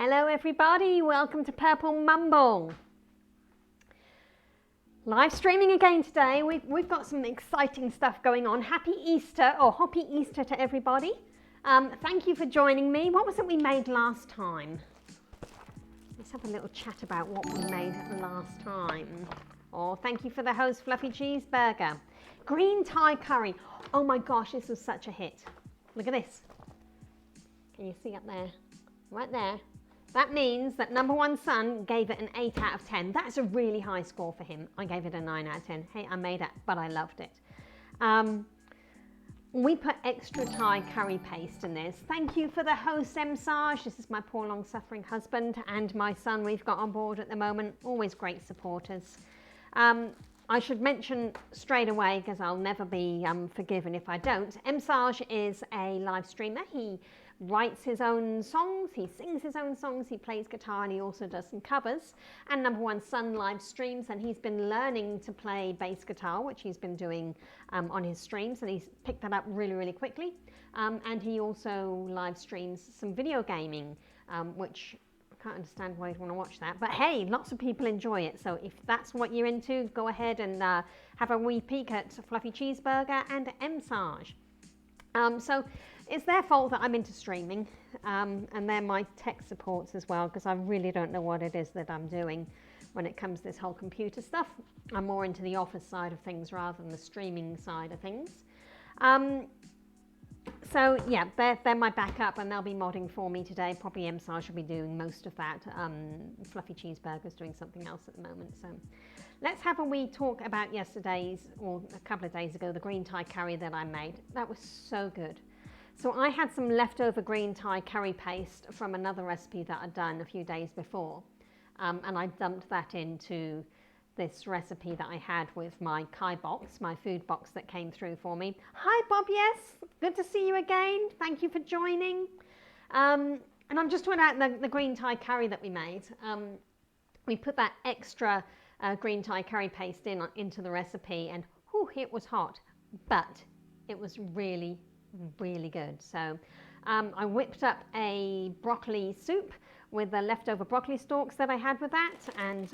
Hello everybody, welcome to Purple Mumble. Live streaming again today. We've got some exciting stuff going on. Happy Easter, or Hoppy Easter to everybody. Thank you for joining me. What was it we made last time? Let's have a little chat about what we made last time. Oh, thank you for the host fluffy cheeseburger. Green Thai curry. Oh my gosh, this was such a hit. Look at this. Can you see up there? Right there. That means that number one son gave it an 8 out of 10. That's a really high score for him. I gave it a 9 out of 10. Hey, I made it, but I loved it. We put extra Thai curry paste in this. Thank you for the host, Sarge. This is my poor long-suffering husband and my son we've got on board at the moment. Always great supporters. I should mention straight away, because I'll never be forgiven if I don't, Sarge is a live streamer. He writes his own songs, he sings his own songs, he plays guitar, and he also does some covers. And number one son live streams, and he's been learning to play bass guitar, which he's been doing on his streams, and he's picked that up really, really quickly. And he also live streams some video gaming, which I can't understand why you'd want to watch that. But hey, lots of people enjoy it. So if that's what you're into, go ahead and have a wee peek at Fluffy Cheeseburger and Sarge. So it's their fault that I'm into streaming, and they're my tech supports as well, because I really don't know what it is that I'm doing when it comes to this whole computer stuff. I'm more into the office side of things rather than the streaming side of things. So yeah, they're my backup, and they'll be modding for me today. Probably Sarge will be doing most of that. Fluffy Cheeseburger's doing something else at the moment. So let's have a wee talk about yesterday's, or a couple of days ago, the green Thai curry that I made. That was so good. So I had some leftover green Thai curry paste from another recipe that I'd done a few days before. And I dumped that into this recipe that I had with my Kai box, my food box that came through for me. Hi Bob, yes, good to see you again. Thank you for joining. And I'm just talking about the green Thai curry that we made. We put that extra green Thai curry paste into the recipe, and whew, it was hot, but it was really, really good. So I whipped up a broccoli soup with the leftover broccoli stalks that I had with that, and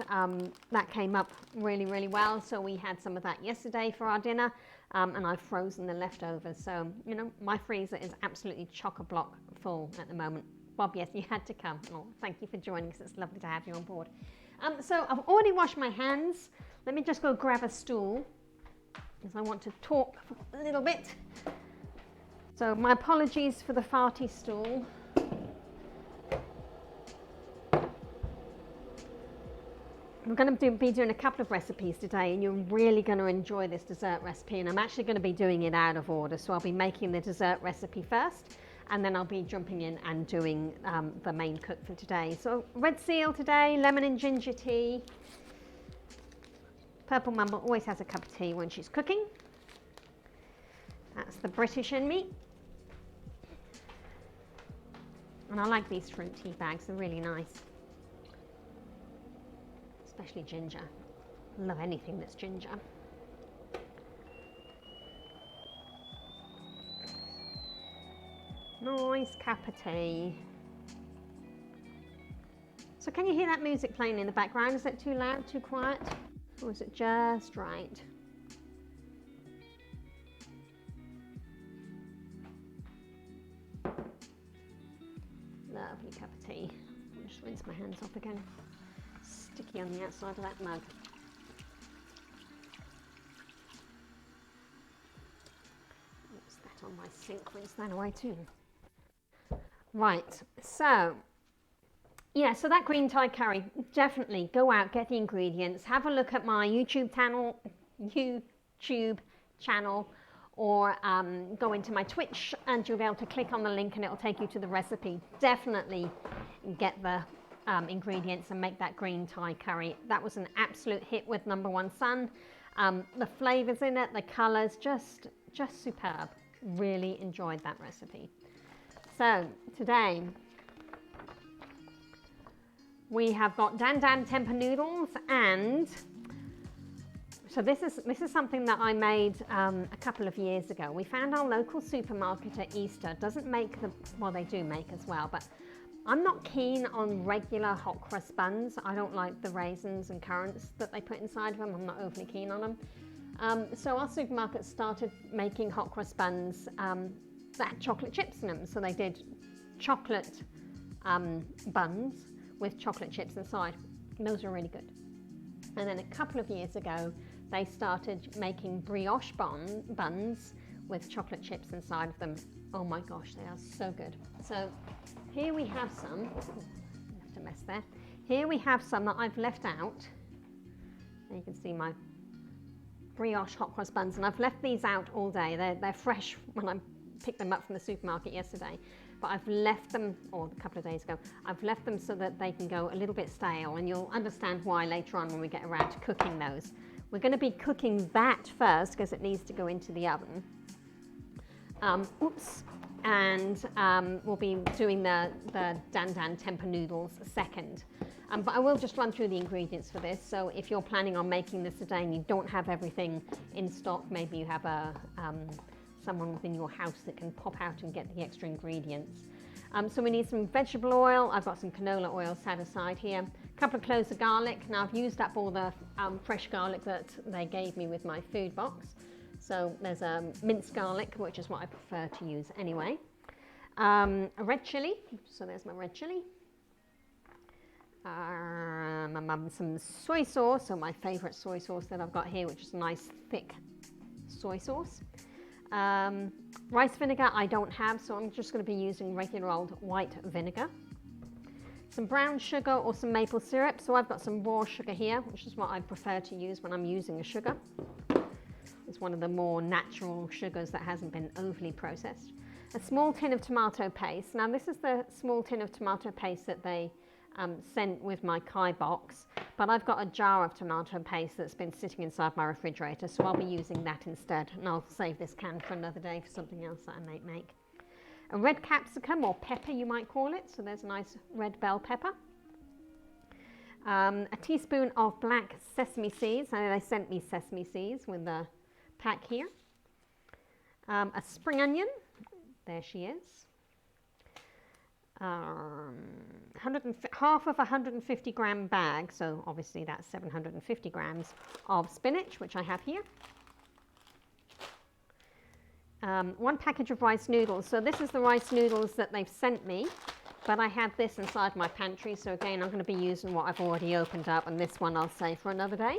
that came up really, really well. So we had some of that yesterday for our dinner, and I've frozen the leftovers. So, you know, my freezer is absolutely chock-a-block full at the moment. Bob, yes, you had to come. Oh, thank you for joining us. It's lovely to have you on board. So I've already washed my hands. Let me just go grab a stool, because I want to talk for a little bit. So my apologies for the farty stool. I'm going to be doing a couple of recipes today, and you're really going to enjoy this dessert recipe, and I'm actually going to be doing it out of order. So I'll be making the dessert recipe first, and then I'll be jumping in and doing the main cook for today. So red seal today, lemon and ginger tea. Purple Mumble always has a cup of tea when she's cooking. That's the British in me. And I like these fruit tea bags, they're really nice. Especially ginger. I love anything that's ginger. Nice cup of tea. So can you hear that music playing in the background? Is it too loud, too quiet? Or is it just right? Lovely cup of tea. I'll just rinse my hands off again. Sticky on the outside of that mug. What's that on my sink? Rinse that away too. Right, so yeah, so that green Thai curry, definitely go out, get the ingredients, have a look at my YouTube channel, or go into my Twitch, and you'll be able to click on the link and it'll take you to the recipe. Definitely get the ingredients and make that green Thai curry. That was an absolute hit with number one son. The flavors in it, the colors, just superb. Really enjoyed that recipe. So today we have got Dan Tempeh noodles, and so this is something that I made a couple of years ago. We found our local supermarket at Easter doesn't make well, they do make as well, but I'm not keen on regular hot crust buns. I don't like the raisins and currants that they put inside of them. I'm not overly keen on them. So our supermarket started making hot crust buns that had chocolate chips in them. So they did chocolate buns with chocolate chips inside. And those are really good. And then a couple of years ago, they started making brioche buns with chocolate chips inside of them. Oh my gosh, they are so good. So here we have some, left a mess there. Here we have some that I've left out. And you can see my brioche hot cross buns, and I've left these out all day. They're fresh when I picked them up from the supermarket yesterday. But I've left them, or a couple of days ago, I've left them so that they can go a little bit stale, and you'll understand why later on when we get around to cooking those. We're going to be cooking that first because it needs to go into the oven. And we'll be doing the Dan Tempeh noodles second. But I will just run through the ingredients for this. So if you're planning on making this today and you don't have everything in stock, maybe you have someone within your house that can pop out and get the extra ingredients. So we need some vegetable oil. I've got some canola oil set aside here. A couple of cloves of garlic. Now I've used up all the fresh garlic that they gave me with my food box. So there's minced garlic, which is what I prefer to use anyway. A red chilli, so there's my red chilli. Some soy sauce, so my favourite soy sauce that I've got here, which is a nice thick soy sauce. Rice vinegar I don't have, so I'm just going to be using regular old white vinegar. Some brown sugar or some maple syrup, so I've got some raw sugar here, which is what I prefer to use when I'm using a sugar. It's one of the more natural sugars that hasn't been overly processed. A small tin of tomato paste. Now this is the small tin of tomato paste that they sent with my Kai box, but I've got a jar of tomato paste that's been sitting inside my refrigerator, so I'll be using that instead, and I'll save this can for another day for something else that I might make. A red capsicum, or pepper you might call it, so there's a nice red bell pepper. A teaspoon of black sesame seeds. I know they sent me sesame seeds with the pack here. A spring onion, there she is. Half of a 150 gram bag, so obviously that's 750 grams of spinach, which I have here. 1 package of rice noodles. So this is the rice noodles that they've sent me, but I had this inside my pantry, so again I'm going to be using what I've already opened up, and this one I'll save for another day.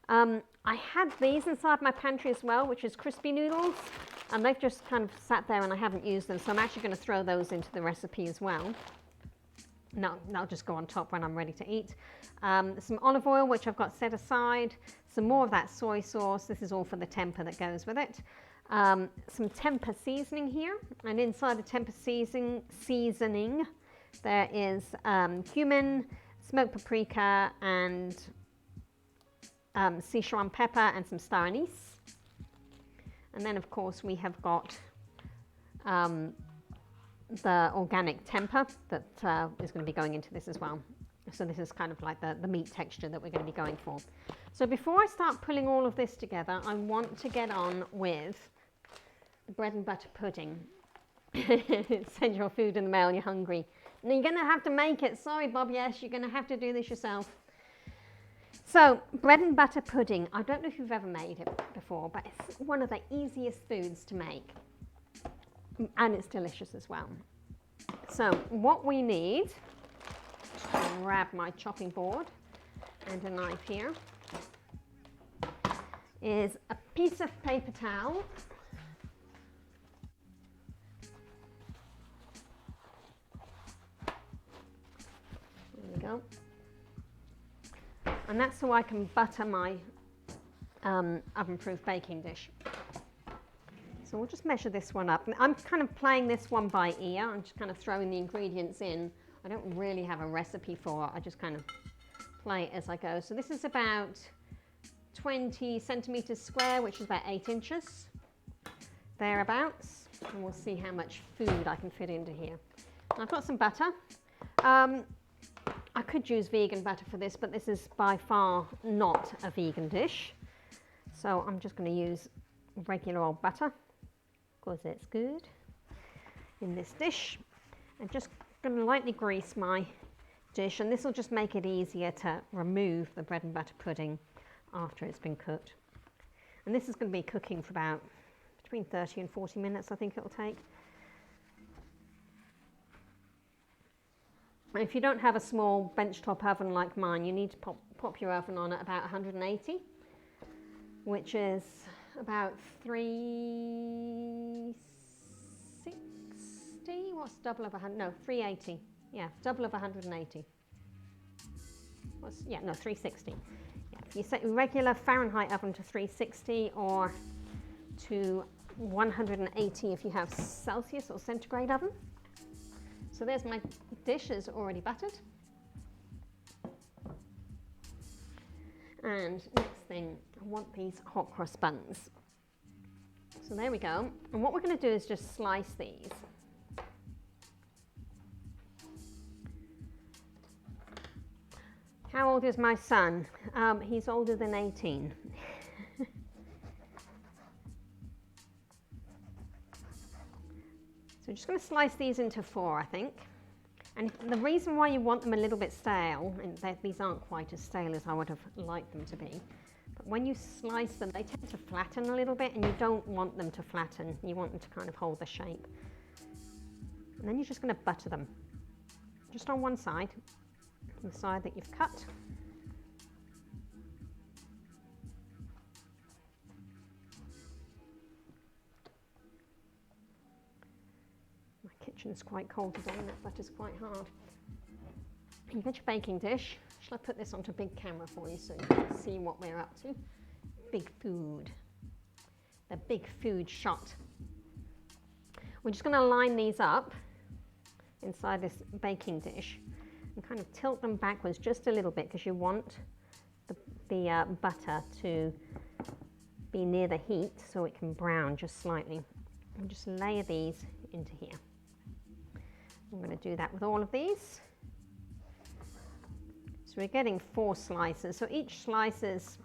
I had these inside my pantry as well, which is crispy noodles, and they've just kind of sat there and I haven't used them, so I'm actually going to throw those into the recipe as well. No, they'll just go on top when I'm ready to eat. Some olive oil, which I've got set aside. Some more of that soy sauce. This is all for the tempeh that goes with it. Some tempeh seasoning here, and inside the tempeh seasoning there is cumin, smoked paprika, and Sichuan pepper, and some star anise. And then of course we have got the organic tempeh that is going to be going into this as well. So this is kind of like the meat texture that we're going to be going for. So before I start pulling all of this together, I want to get on with the bread and butter pudding. Send your food in the mail and you're hungry. And you're going to have to make it. Sorry, Bob, yes, you're going to have to do this yourself. So, bread and butter pudding. I don't know if you've ever made it before, but it's one of the easiest foods to make. And it's delicious as well. So, what we need, I'll grab my chopping board and a knife here, is a piece of paper towel. There we go. And that's so I can butter my oven-proof baking dish. So we'll just measure this one up. I'm kind of playing this one by ear. I'm just kind of throwing the ingredients in. I don't really have a recipe for it. I just kind of play it as I go. So this is about 20 centimeters square, which is about 8 inches, thereabouts. And we'll see how much food I can fit into here. I've got some butter. I could use vegan butter for this, but this is by far not a vegan dish. So I'm just going to use regular old butter because it's good in this dish. I'm just going to lightly grease my dish, and this will just make it easier to remove the bread and butter pudding after it's been cooked. And this is going to be cooking for about between 30 and 40 minutes, I think it'll take. If you don't have a small benchtop oven like mine, you need to pop your oven on at about 180, which is about 360. What's double of 100? No, 380. Yeah, double of 180. Yeah, no, 360. Yeah, if you set your regular Fahrenheit oven to 360 or to 180 if you have Celsius or centigrade oven. So there's my dishes already buttered. And next thing, I want these hot cross buns. So there we go. And what we're going to do is just slice these. How old is my son? He's older than 18. So I'm just going to slice these into 4, I think. And the reason why you want them a little bit stale, and these aren't quite as stale as I would have liked them to be, but when you slice them, they tend to flatten a little bit, and you don't want them to flatten. You want them to kind of hold the shape. And then you're just going to butter them, just on one side, the side that you've cut. My kitchen's quite cold today and that butter's quite hard. You get your baking dish. Shall I put this onto a big camera for you so you can see what we're up to? Big food. The big food shot. We're just going to line these up inside this baking dish and kind of tilt them backwards just a little bit because you want the butter to be near the heat so it can brown just slightly. And just layer these into here. I'm going to do that with all of these. So we're getting 4 slices. So each slice is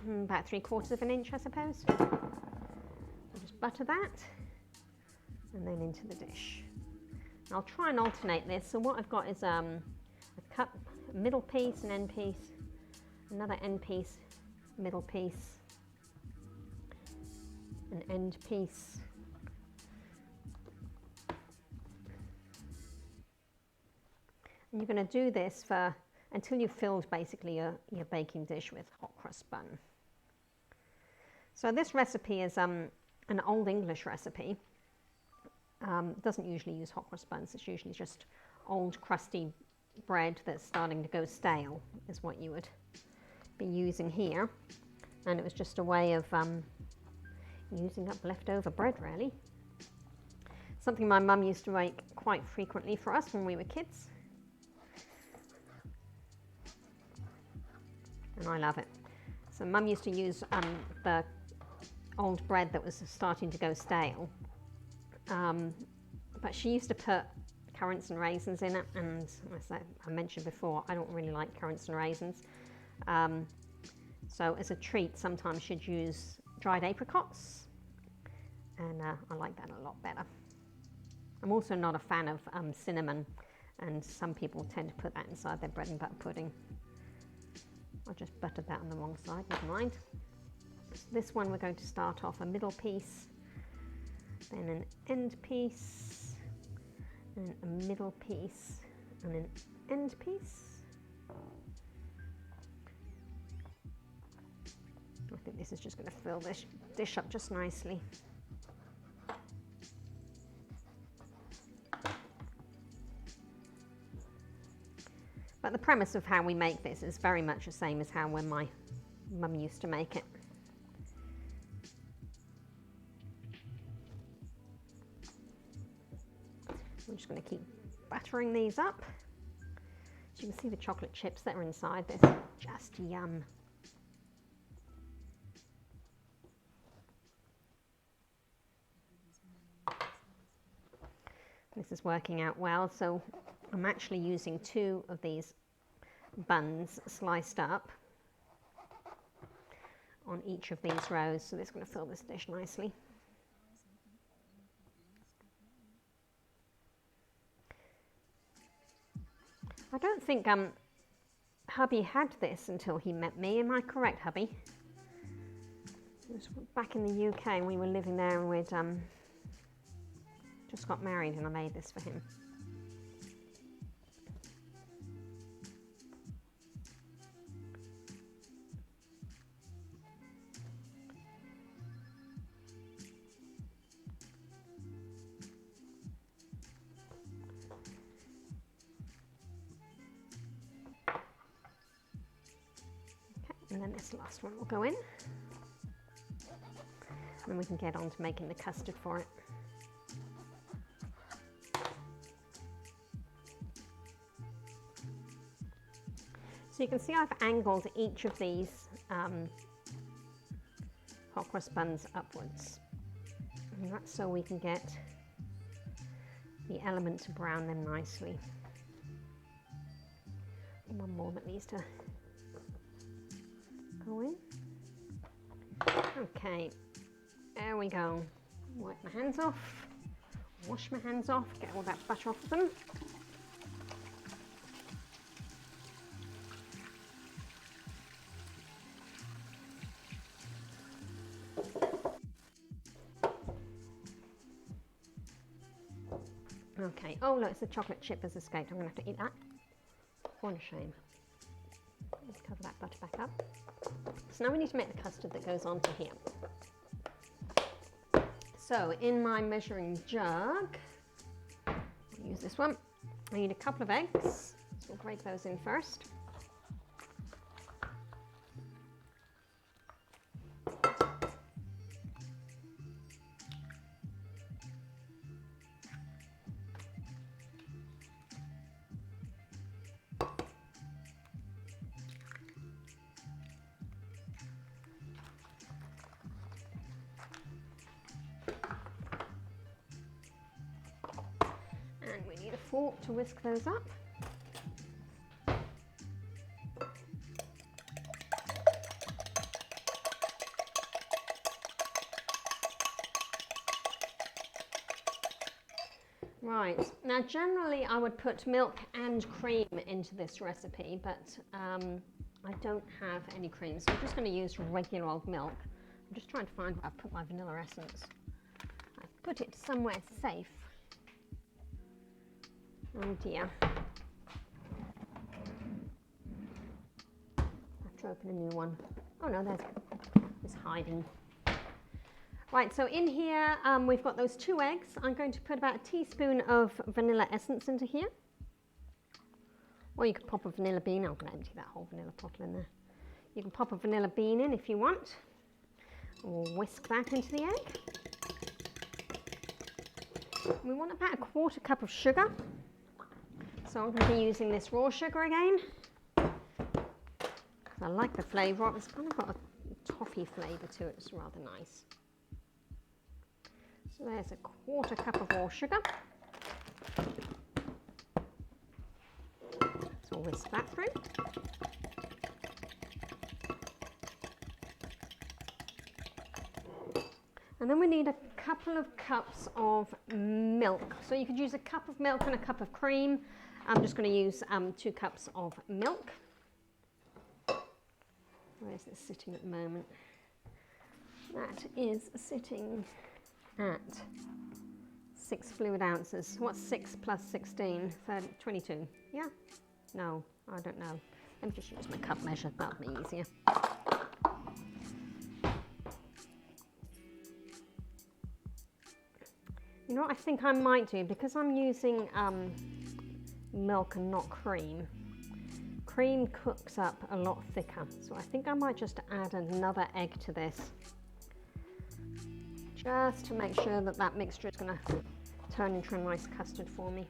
about 3/4 of an inch, I suppose. I'll just butter that and then into the dish. I'll try and alternate this. So what I've got is a cut middle piece, an end piece, another end piece, middle piece, an end piece. And you're going to do this for until you've filled basically your baking dish with hot cross bun. So this recipe is an Old English recipe. Doesn't usually use hot cross buns. It's usually just old crusty bread that's starting to go stale is what you would be using here. And it was just a way of using up leftover bread, really. Something my mum used to make quite frequently for us when we were kids. And I love it. So mum used to use the old bread that was starting to go stale. But she used to put currants and raisins in it, and as I mentioned before, I don't really like currants and raisins. So as a treat, sometimes she'd use dried apricots, and I like that a lot better. I'm also not a fan of cinnamon, and some people tend to put that inside their bread and butter pudding. I just buttered that on the wrong side, never mind. So this one we're going to start off a middle piece, then an end piece, and a middle piece, and an end piece. I think this is just going to fill this dish up just nicely. But the premise of how we make this is very much the same as how when my mum used to make it. I'm just going to keep buttering these up. As you can see the chocolate chips that are inside this, just yum. This is working out well, so I'm actually using 2 of these buns sliced up on each of these rows, so this is going to fill this dish nicely. I don't think hubby had this until he met me. Am I correct, hubby? It was back in the UK and we were living there, and we'd just got married and I made this for him. And then this last one will go in. And then we can get on to making the custard for it. So you can see I've angled each of these hot cross buns upwards. And that's so we can get the element to brown them nicely. One more that needs to go in. Okay, there we go. Wipe my hands off, wash my hands off, get all that butter off of them. Okay, oh look, it's the chocolate chip has escaped. I'm going to have to eat that. What a shame. Let's cover that butter back up. So now we need to make the custard that goes onto here. So in my measuring jug, I'll use this one. I need a couple of eggs, so we'll break those in first. Fork to whisk those up. Right, now generally I would put milk and cream into this recipe, but I don't have any cream, so I'm just going to use regular old milk. I'm just trying to find where I've put my vanilla essence. I've put it somewhere safe. Oh dear. I have to open a new one. Oh no, there's it. It's hiding. Right, so in here we've got those 2 eggs. I'm going to put about a teaspoon of vanilla essence into here. Or you could pop a vanilla bean. I'm going to empty that whole vanilla bottle in there. You can pop a vanilla bean in if you want. We'll whisk that into the egg. We want about a 1/4 cup of sugar. So I'm going to be using this raw sugar again. I like the flavour. It's kind of got a toffee flavour to it. It's rather nice. So there's a 1/4 cup of raw sugar. So we'll whisk that through. And then we need a couple of cups of milk. So you could use a cup of milk and a cup of cream. I'm just going to use 2 cups of milk. Where is this sitting at the moment? That is sitting at 6 fluid ounces. What's 6 plus 16? 22. Yeah? No, I don't know. Let me just use my cup measure. That'll be easier. You know what I think I might do? Because I'm using milk and not cream. Cream cooks up a lot thicker, so I think I might just add another egg to this, just to make sure that that mixture is going to turn into a nice custard for me.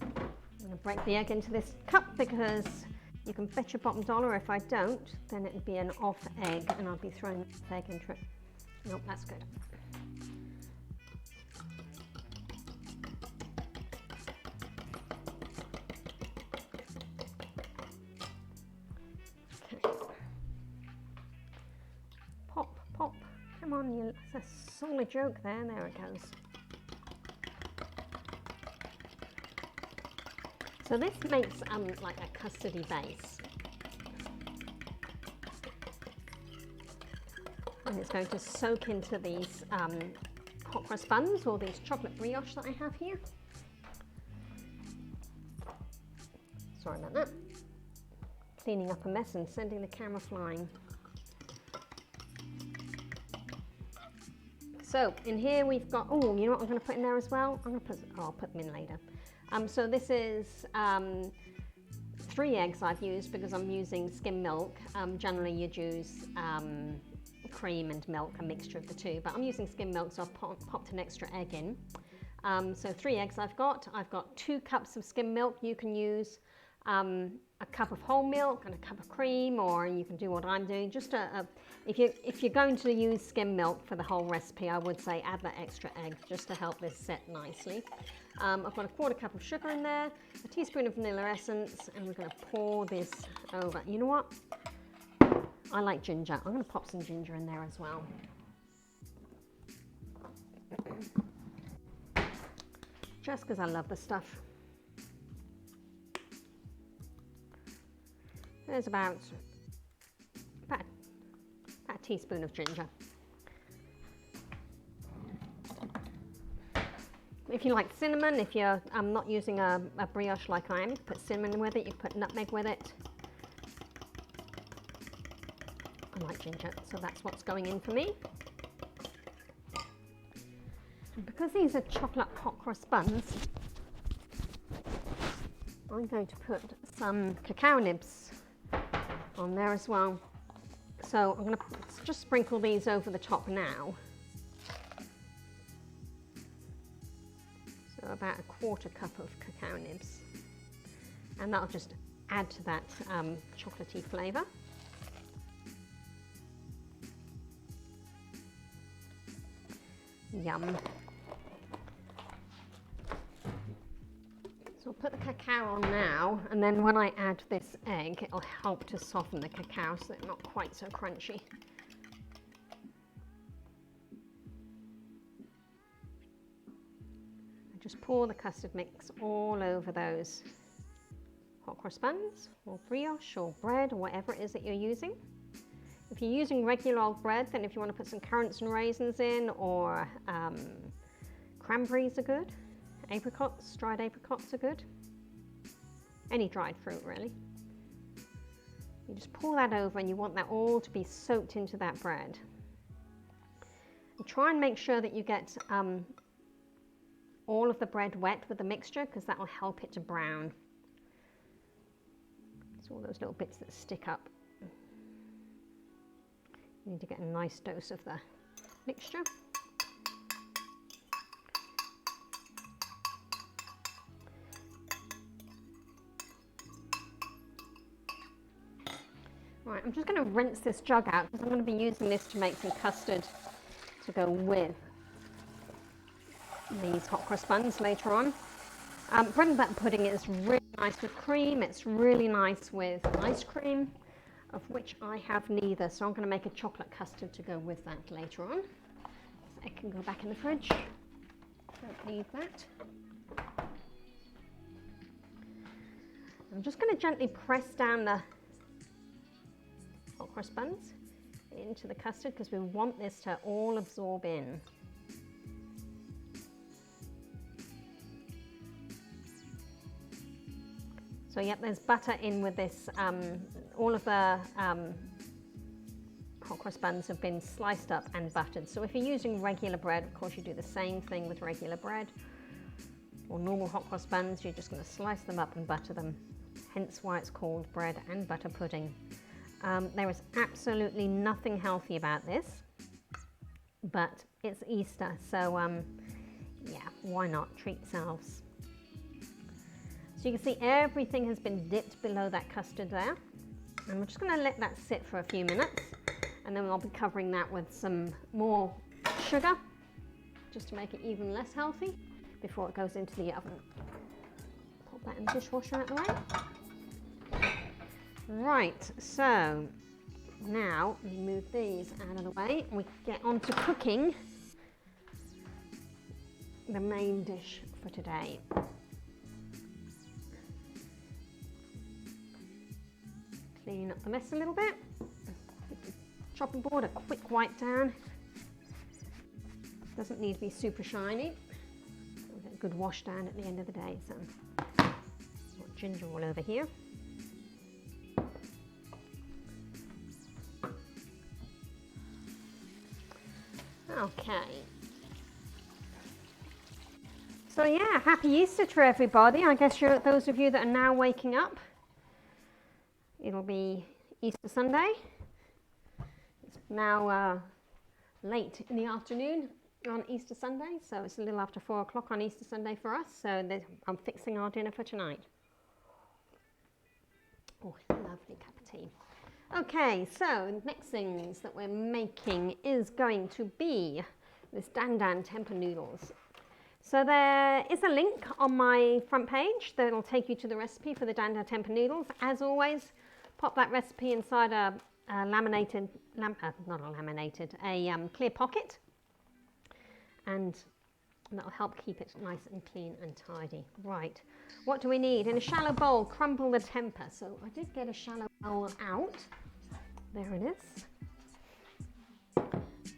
I'm going to break the egg into this cup because you can bet your bottom dollar if I don't, then it would be an off egg and I'll be throwing the egg into it. Nope, that's good. Okay. Pop, pop, come come on, that's a solid yolk there. There it goes. So this makes like a custardy base. And it's going to soak into these hot cross buns or these chocolate brioche that I have here. Sorry about that. Cleaning up a mess and sending the camera flying. So in here we've got, oh, you know what I'm going to put in there as well? I'll put them in later. So this is 3 eggs I've used because I'm using skim milk. Generally you'd use cream and milk, a mixture of the two, but I'm using skim milk, so I've popped an extra egg in. So 3 eggs I've got 2 cups of skim milk. You can use a cup of whole milk and a cup of cream, or you can do what I'm doing. Just if you're going to use skim milk for the whole recipe, I would say add that extra egg just to help this set nicely. I've got a 1/4 cup of sugar in there, a teaspoon of vanilla essence, and we're going to pour this over. You know what? I like ginger. I'm going to pop some ginger in there as well. Just because I love the stuff. There's about a teaspoon of ginger. If you like cinnamon, if you're not using a brioche like I am, you can put cinnamon with it, you put nutmeg with it. I like ginger, so that's what's going in for me. And because these are chocolate hot cross buns, I'm going to put some cacao nibs on there as well. So I'm going to just sprinkle these over the top now. So about a 1/4 cup of cacao nibs. And that'll just add to that chocolatey flavour. Yum. So I'll put the cacao on now, and then when I add this egg, it'll help to soften the cacao so they're not quite so crunchy. I just pour the custard mix all over those hot cross buns, or brioche, or bread, or whatever it is that you're using. If you're using regular old bread, then if you want to put some currants and raisins in, or cranberries are good. Apricots, dried apricots are good. Any dried fruit really. You just pour that over, and you want that all to be soaked into that bread. And try and make sure that you get all of the bread wet with the mixture, because that will help it to brown. So all those little bits that stick up. You need to get a nice dose of the mixture. Right, I'm just going to rinse this jug out because I'm going to be using this to make some custard to go with these hot cross buns later on. Bread and butter pudding is really nice with cream. It's really nice with ice cream, of which I have neither. So I'm going to make a chocolate custard to go with that later on. So it can go back in the fridge. Don't need that. I'm just going to gently press down the hot cross buns into the custard because we want this to all absorb in. So yep, there's butter in with this. All of the hot cross buns have been sliced up and buttered. So if you're using regular bread, of course you do the same thing with regular bread. Or normal hot cross buns, you're just going to slice them up and butter them. Hence why it's called bread and butter pudding. There is absolutely nothing healthy about this, but it's Easter, so yeah, why not treat yourselves. So you can see everything has been dipped below that custard there. And we're just going to let that sit for a few minutes, and then I'll be covering that with some more sugar, just to make it even less healthy before it goes into the oven. Pop that in the dishwasher out of the way. Right, so Now, we move these out of the way and we get on to cooking the main dish for today. Clean up the mess a little bit. Chopping board, a quick wipe down. Doesn't need to be super shiny. We'll get a good wash down at the end of the day. So, got ginger all over here. Okay. So yeah, happy Easter to everybody. I guess those of you that are now waking up, it'll be Easter Sunday. It's now late in the afternoon on Easter Sunday, so it's a little after 4 o'clock on Easter Sunday for us. So I'm fixing our dinner for tonight. Oh, lovely cup of tea. Okay, so next things that we're making is going to be this Dan Dan Tempeh noodles. So there is a link on my front page that'll take you to the recipe for the Dan Dan Tempeh noodles. As always, pop that recipe inside a clear pocket, and that'll help keep it nice and clean and tidy. Right, what do we need? In a shallow bowl, crumble the tempeh. So I did get a shallow bowl out. There it is.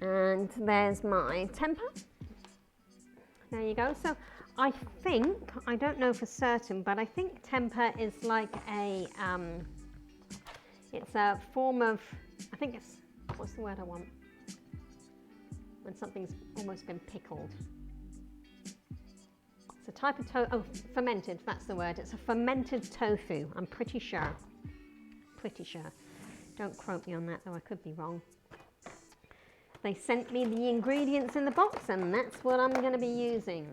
And there's my tempeh. There you go. So I think, I don't know for certain, but I think tempeh is like a, it's a form of, I think it's, what's the word I want? When something's almost been pickled. It's a type of fermented, that's the word. It's a fermented tofu, I'm pretty sure. Pretty sure. Don't quote me on that, though I could be wrong. They sent me the ingredients in the box, and that's what I'm going to be using.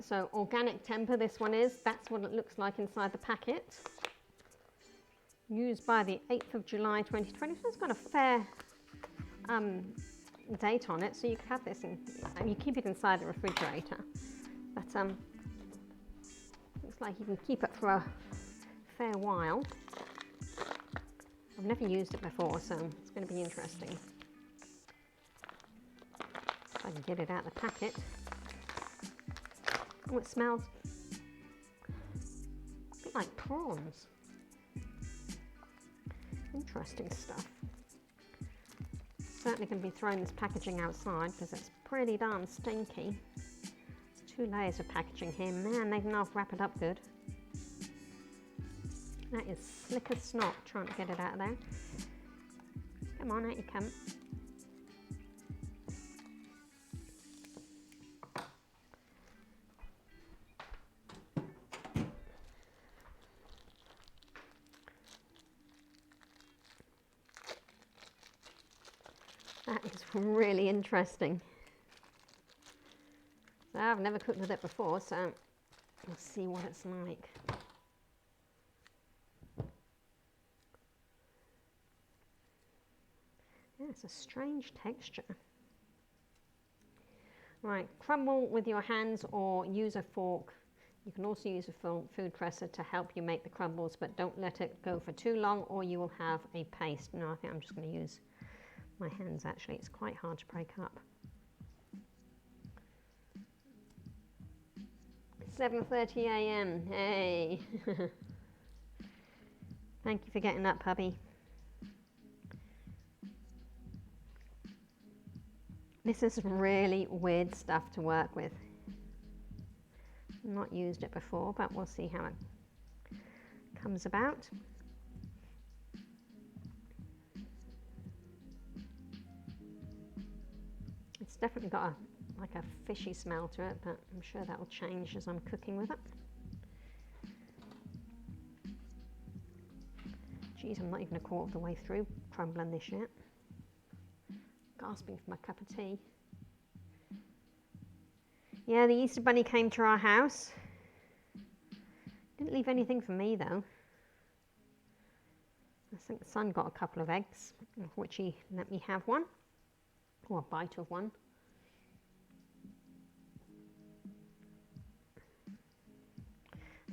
So organic tempeh, this one is. That's what it looks like inside the packet. Used by the 8th of July 2020. So it's got a fair date on it, so you can have this and you keep it inside the refrigerator. But looks like you can keep it for a fair while. I've never used it before, so it's going to be interesting. If I can get it out of the packet. Oh, it smells a bit like prawns. Interesting stuff. Certainly going to be throwing this packaging outside because it's pretty darn stinky. There's 2 layers of packaging here. Man, they can wrap it up good. That is slick as snot, trying to get it out of there. Come on, out you come. That is really interesting. So I've never cooked with it before, so we'll see what it's like. Yeah, it's a strange texture. Right, crumble with your hands or use a fork. You can also use a food presser to help you make the crumbles, but don't let it go for too long or you will have a paste. No, I think I'm just going to use my hands actually. It's quite hard to break up. 7:30 a.m. Hey. Thank you for getting up, hubby. This is really weird stuff to work with. Not used it before, but we'll see how it comes about. It's definitely got like a fishy smell to it, but I'm sure that will change as I'm cooking with it. Geez, I'm not even a quarter of the way through crumbling this yet. Gasping for my cup of tea. Yeah, the Easter Bunny came to our house. Didn't leave anything for me though. I think the son got a couple of eggs, of which he let me have one, or a bite of one.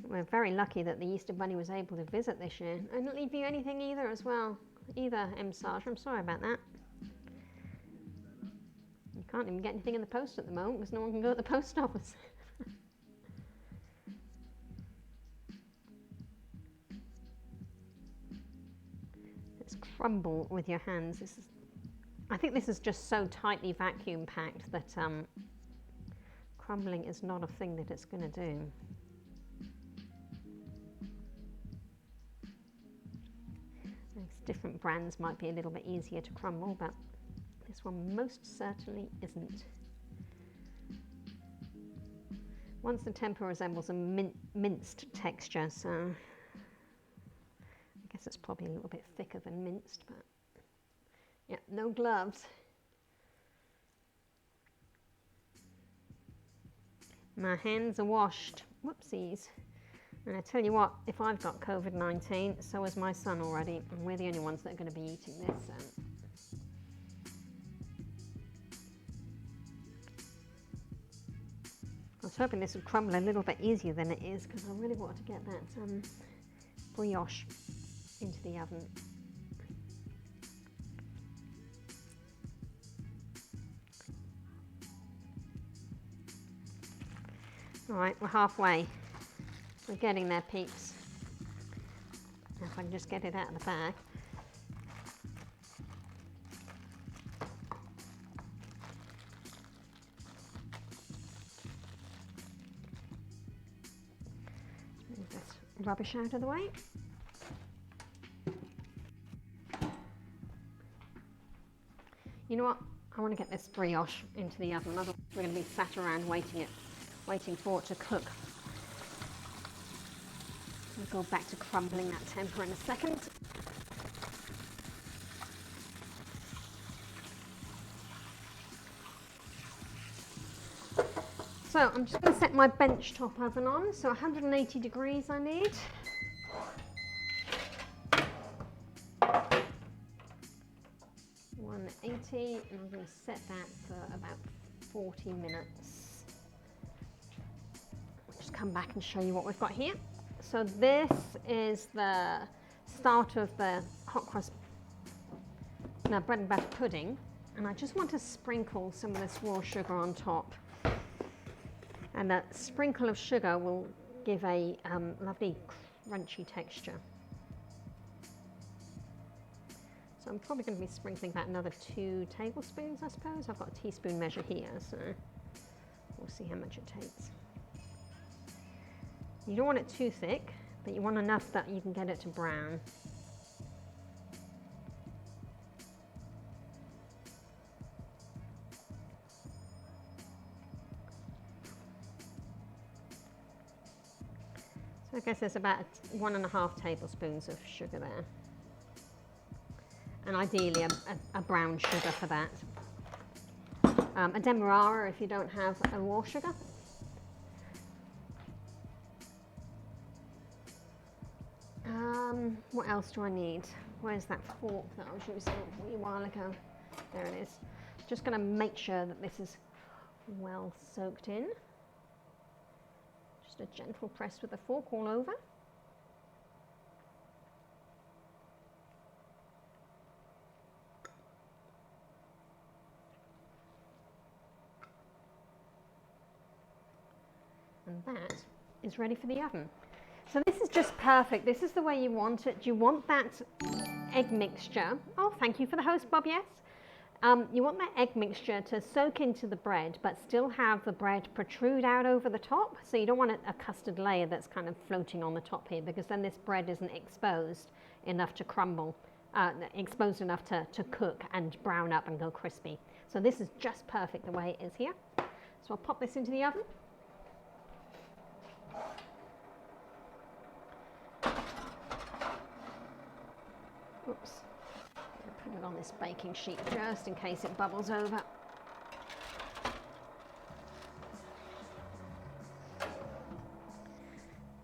We're very lucky that the Easter Bunny was able to visit this year. I didn't leave you anything either as well. either, M. Sarge. I'm sorry about that. You can't even get anything in the post at the moment because no one can go to the post office. Let's crumble with your hands. I think this is just so tightly vacuum packed that crumbling is not a thing that it's going to do. Different brands might be a little bit easier to crumble, but this one most certainly isn't. Once the tempeh resembles a minced texture, so I guess it's probably a little bit thicker than minced, but yeah, no gloves. My hands are washed. Whoopsies. And I tell you what, if I've got COVID-19, so has my son already, and we're the only ones that are going to be eating this. I was hoping this would crumble a little bit easier than it is, because I really wanted to get that brioche into the oven. All right, we're halfway. We're getting there, peeps. If I can just get it out of the bag. Move this rubbish out of the way. You know what? I want to get this brioche into the oven. Otherwise we're going to be sat around waiting for it to cook. We'll go back to crumbling that tempeh in a second. So I'm just going to set my bench top oven on. So 180 degrees I need. And I'm going to set that for about 40 minutes. I'll just come back and show you what we've got here. So this is the start of the bread and butter pudding, and I just want to sprinkle some of this raw sugar on top. And that sprinkle of sugar will give a lovely crunchy texture. So I'm probably going to be sprinkling about another 2 tablespoons, I suppose. I've got a teaspoon measure here, so we'll see how much it takes. You don't want it too thick, but you want enough that you can get it to brown. So I guess there's about 1.5 tablespoons of sugar there. And ideally a brown sugar for that. A demerara if you don't have a raw sugar. What else do I need? Where's that fork that I was using a wee while ago? There it is. Just going to make sure that this is well soaked in. Just a gentle press with the fork all over. And that is ready for the oven. So this is just perfect. This is the way you want it. You want that egg mixture. Oh, thank you for the host, Bob, yes. You want that egg mixture to soak into the bread, but still have the bread protrude out over the top. So you don't want a custard layer that's kind of floating on the top here, because then this bread isn't exposed enough to crumble, exposed enough to cook and brown up and go crispy. So this is just perfect the way it is here. So I'll pop this into the oven. Oops. Put it on this baking sheet just in case it bubbles over.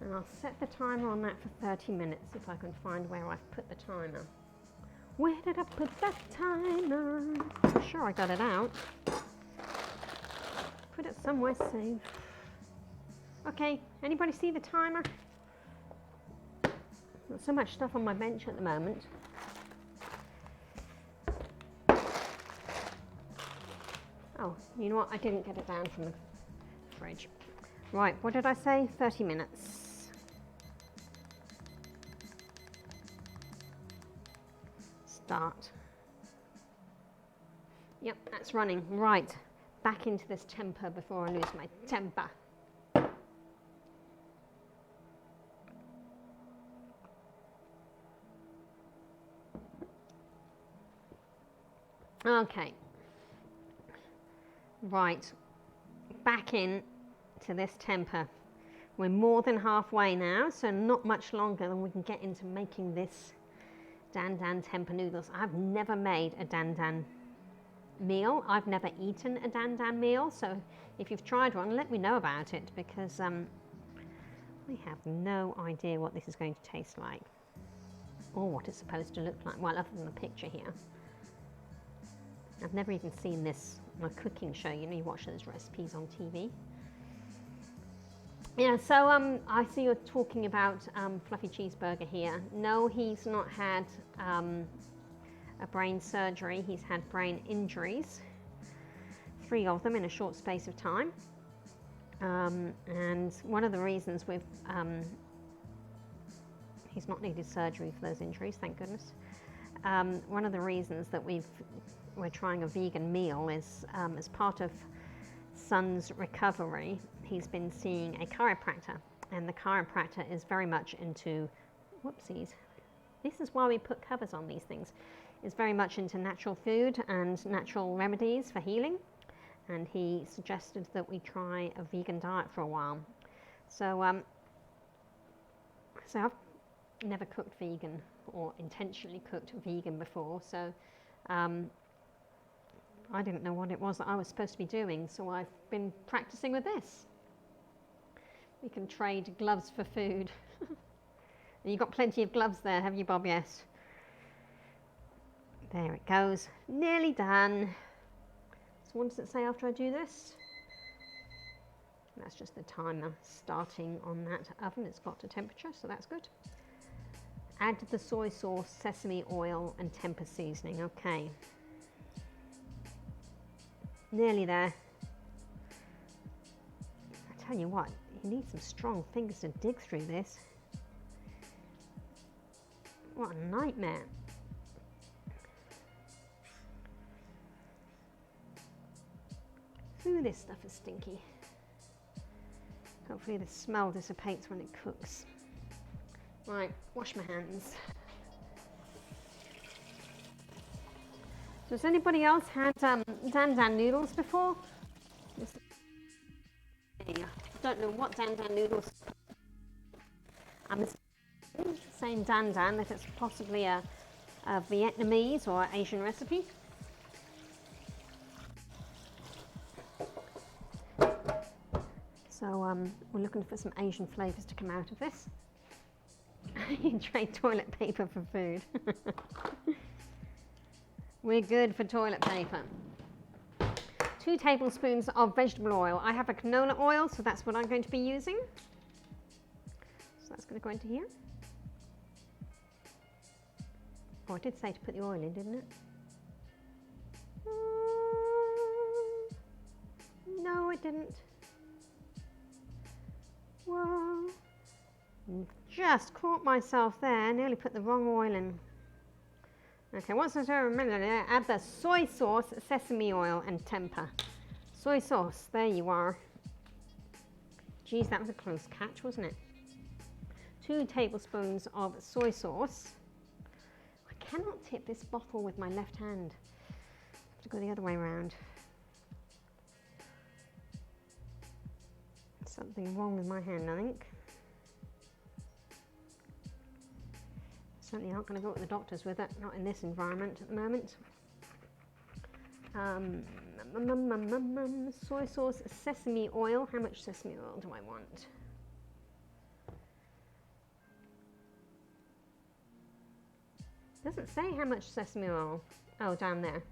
And I'll set the timer on that for 30 minutes if I can find where I've put the timer. Where did I put that timer? I'm sure I got it out. Put it somewhere safe. Okay, anybody see the timer? Got so much stuff on my bench at the moment. Oh, you know what? I didn't get it down from the fridge. Right, what did I say? 30 minutes. Start. Yep, that's running. Right, back into this tempeh before I lose my temper. Okay. Right, back in to this tempeh. We're more than halfway now, so not much longer than we can get into making this dan dan tempeh noodles. I've never made a dan dan meal. I've never eaten a dan dan meal, so if you've tried one, let me know about it, because I have no idea what this is going to taste like or what it's supposed to look like. Well, other than the picture here. I've never even seen this on a cooking show. You know, you watch those recipes on TV. Yeah, so I see you're talking about fluffy cheeseburger here. No, he's not had a brain surgery. He's had brain injuries, 3 of them in a short space of time. And one of the reasons he's not needed surgery for those injuries, thank goodness. One of the reasons that we're trying a vegan meal is as part of Son's recovery, he's been seeing a chiropractor, and the chiropractor is very much into, whoopsies, this is why we put covers on these things, is very much into natural food and natural remedies for healing, and he suggested that we try a vegan diet for a while. So I've never cooked vegan or intentionally cooked vegan before, so I didn't know what it was that I was supposed to be doing, so I've been practicing with this. We can trade gloves for food. You've got plenty of gloves there, have you, Bob? Yes. There it goes. Nearly done. So what does it say after I do this? That's just the timer starting on that oven. It's got to temperature, so that's good. Add the soy sauce, sesame oil, and tempeh seasoning. Okay. Nearly there. I tell you what, you need some strong fingers to dig through this. What a nightmare. Ooh, this stuff is stinky. Hopefully the smell dissipates when it cooks. Right, wash my hands. So has anybody else had dan dan noodles before? I don't know what dan dan noodles. I'm saying dan dan, that it's possibly a Vietnamese or Asian recipe. So we're looking for some Asian flavours to come out of this. You trade toilet paper for food. We're good for toilet paper. 2 tablespoons of vegetable oil. I have a canola oil, so that's what I'm going to be using. So that's going to go into here. Oh, I did say to put the oil in, didn't it? No, it didn't. Whoa. Just caught myself there. Nearly put the wrong oil in. Okay, once I remember there, add the soy sauce, sesame oil, and tempeh. Soy sauce, there you are. Geez, that was a close catch, wasn't it? 2 tablespoons of soy sauce. I cannot tip this bottle with my left hand. I have to go the other way around. Something wrong with my hand, I think. Certainly aren't going to go to the doctors with it, not in this environment at the moment. Soy sauce, sesame oil. How much sesame oil do I want? Doesn't say how much sesame oil. Oh, down there.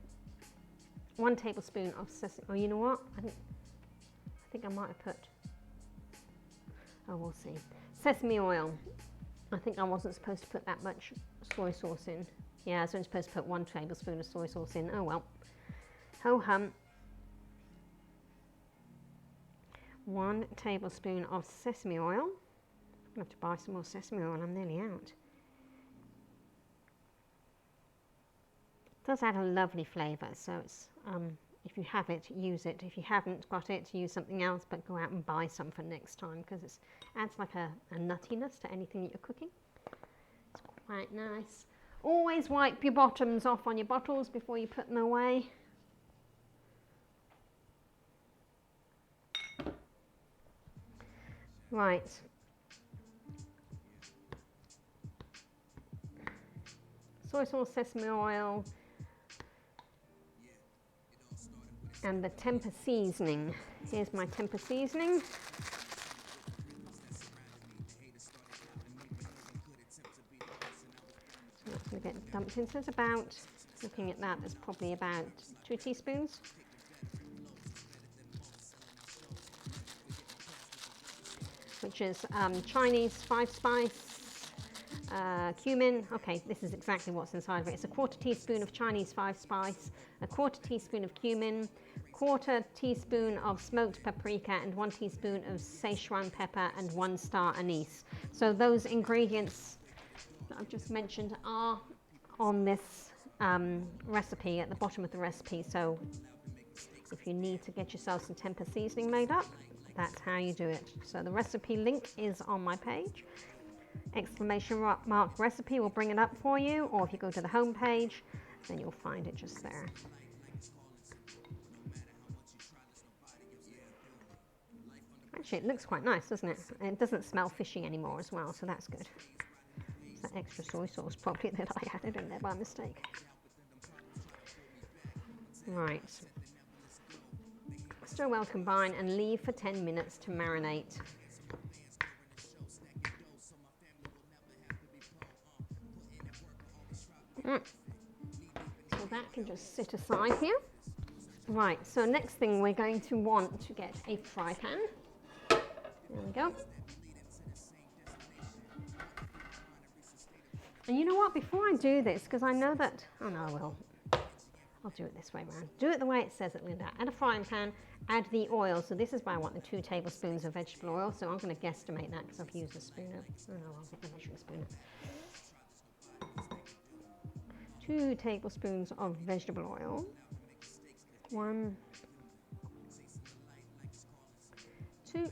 1 tablespoon of sesame. Oh, you know what? I think I might have put. Oh, we'll see. Sesame oil. I think I wasn't supposed to put that much soy sauce in. Yeah, I was only supposed to put 1 tablespoon of soy sauce in. Oh well. Ho hum. 1 tablespoon of sesame oil. I'm going to have to buy some more sesame oil, I'm nearly out. It does add a lovely flavour, so it's, if you have it, use it. If you haven't got it, use something else, but go out and buy some for next time, because it adds like a nuttiness to anything that you're cooking. It's quite nice. Always wipe your bottoms off on your bottles before you put them away. Right. Soy sauce, sesame oil, and the Tempeh seasoning. Here's my Tempeh seasoning. So that's going to get dumped in. So it's about, looking at that, there's probably about 2 teaspoons. Which is Chinese 5-spice, cumin. Okay, this is exactly what's inside of it. It's a 1/4 teaspoon of Chinese 5-spice, a 1/4 teaspoon of cumin, 1/4 teaspoon of smoked paprika, and 1 teaspoon of Szechuan pepper, and 1 star anise. So those ingredients that I've just mentioned are on this recipe at the bottom of the recipe. So if you need to get yourself some Tempeh seasoning made up, that's how you do it. So the recipe link is on my page. Exclamation mark recipe will bring it up for you, or if you go to the home page, then you'll find it just there. Actually, it looks quite nice, doesn't it? And it doesn't smell fishy anymore as well, so that's good. It's that extra soy sauce probably that I added in there by mistake. Right. Stir well to combine and leave for 10 minutes to marinate. So that can just sit aside here. Right, so next thing we're going to want to get a fry pan. There we go. And you know what, before I do this, because I know that, oh no, I will. I'll do it this way around. Do it the way it says it, Linda. Add a frying pan, add the oil. So this is why I want the 2 tablespoons of vegetable oil. So I'm going to guesstimate that because I've used a spooner. Oh no, I'll get the measuring spooner. 2 tablespoons of vegetable oil. 1, 2.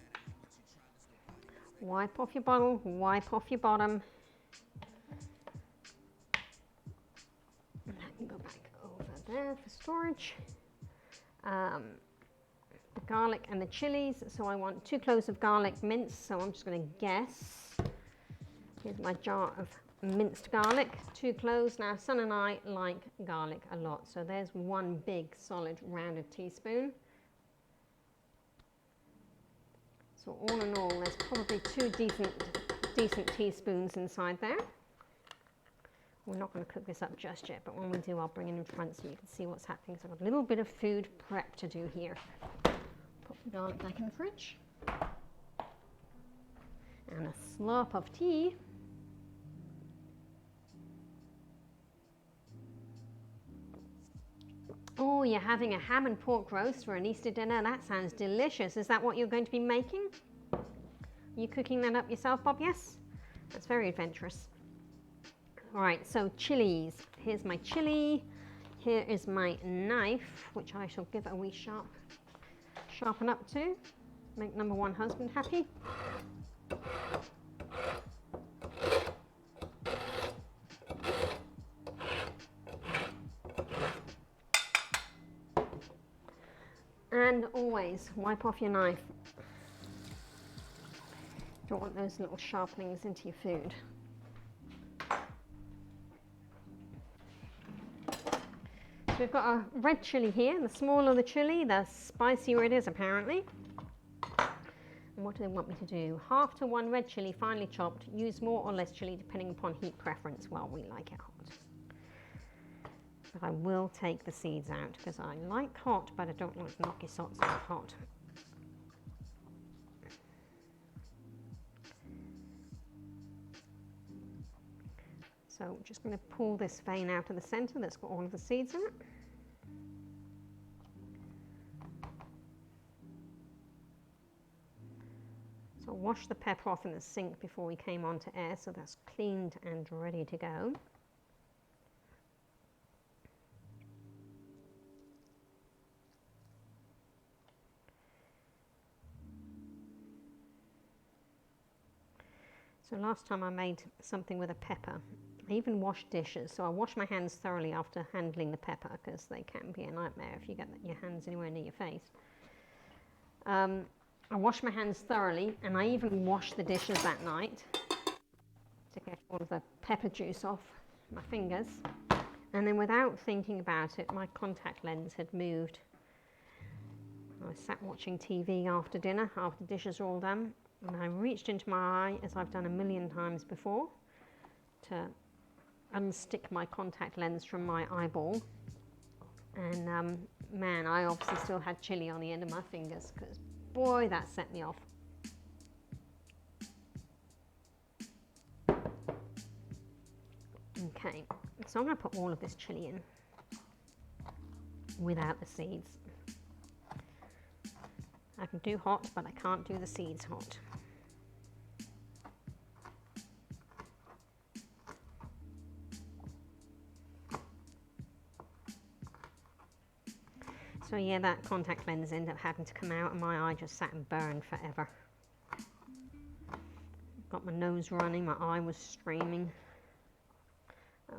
Wipe off your bottle, wipe off your bottom. And that can go back over there for storage. The garlic and the chilies. So I want 2 cloves of garlic minced. So I'm just going to guess. Here's my jar of minced garlic. 2 cloves. Now, Son and I like garlic a lot. So there's 1 big solid rounded teaspoon. So all in all, there's probably 2 decent teaspoons inside there. We're not going to cook this up just yet, but when we do, I'll bring it in front so you can see what's happening. So I've got a little bit of food prep to do here. Put the garlic back in the fridge. And a slurp of tea. Oh, you're having a ham and pork roast for an Easter dinner? That sounds delicious. Is that what you're going to be making? Are you cooking that up yourself, Bob? Yes? That's very adventurous. All right, so chilies. Here's my chili. Here is my knife, which I shall give a wee sharpen up to. Make number 1 husband happy. And always wipe off your knife. Don't want those little sharpenings into your food. So we've got a red chili here. The smaller the chili, the spicier it is apparently. And what do they want me to do? 1/2 to 1 red chili, finely chopped. Use more or less chili depending upon heat preference. Well, we like it hot. But I will take the seeds out because I like hot, but I don't like knocky sots out hot. So I'm just going to pull this vein out of the center that's got all of the seeds in it. washed the pepper off in the sink before we came on to air, so that's cleaned and ready to go. So last time I made something with a pepper, I even washed dishes. So I wash my hands thoroughly after handling the pepper because they can be a nightmare if you get your hands anywhere near your face. I wash my hands thoroughly, and I even washed the dishes that night to get all of the pepper juice off my fingers. And then without thinking about it, my contact lens had moved. I sat watching TV after dinner, after the dishes were all done, and I reached into my eye, as I've done a million times before, to unstick my contact lens from my eyeball. And man, I obviously still had chili on the end of my fingers, because boy, that set me off. Okay, so I'm going to put all of this chili in without the seeds. I can do hot, but I can't do the seeds hot. So yeah, that contact lens ended up having to come out and my eye just sat and burned forever. Got my nose running, my eye was streaming.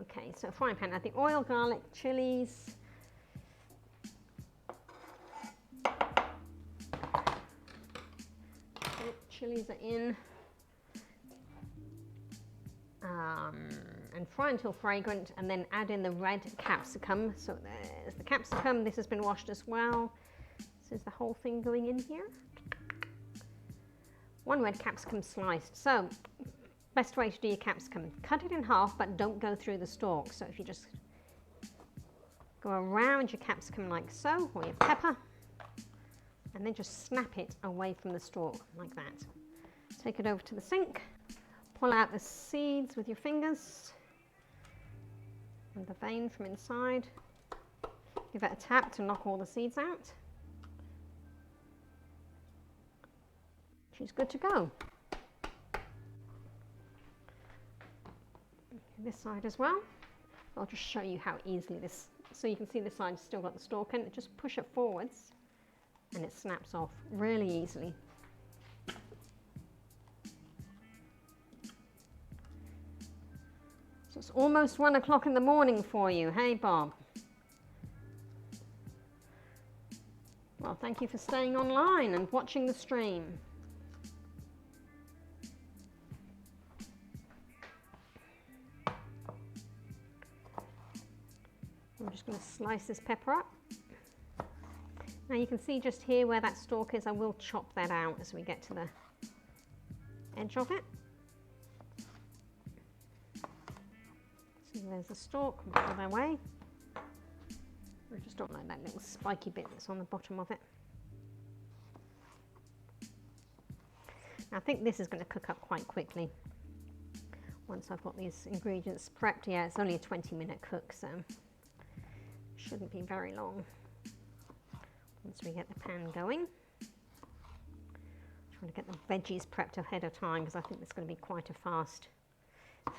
Okay, so frying pan, add the oil, garlic, chilies. Okay, chilies are in. And fry until fragrant, and then add in the red capsicum. So there's the capsicum. This has been washed as well. This is the whole thing going in here. 1 red capsicum sliced. So best way to do your capsicum, cut it in half, but don't go through the stalk. So if you just go around your capsicum like so, or your pepper, and then just snap it away from the stalk like that. Take it over to the sink. Pull out the seeds with your fingers and the vein from inside. Give it a tap to knock all the seeds out. She's good to go. This side as well. I'll just show you how easily this, so you can see this side's still got the stalk in it. Just push it forwards and it snaps off really easily. So it's almost 1 o'clock in the morning for you. Hey, Bob. Well, thank you for staying online and watching the stream. I'm just going to slice this pepper up. Now you can see just here where that stalk is, I will chop that out as we get to the edge of it. So there's the stalk, out of their way. I just don't like that little spiky bit that's on the bottom of it. Now, I think this is going to cook up quite quickly once I've got these ingredients prepped. Yeah, it's only a 20-minute cook, so it shouldn't be very long once we get the pan going. Trying to get the veggies prepped ahead of time because I think it's going to be quite a fast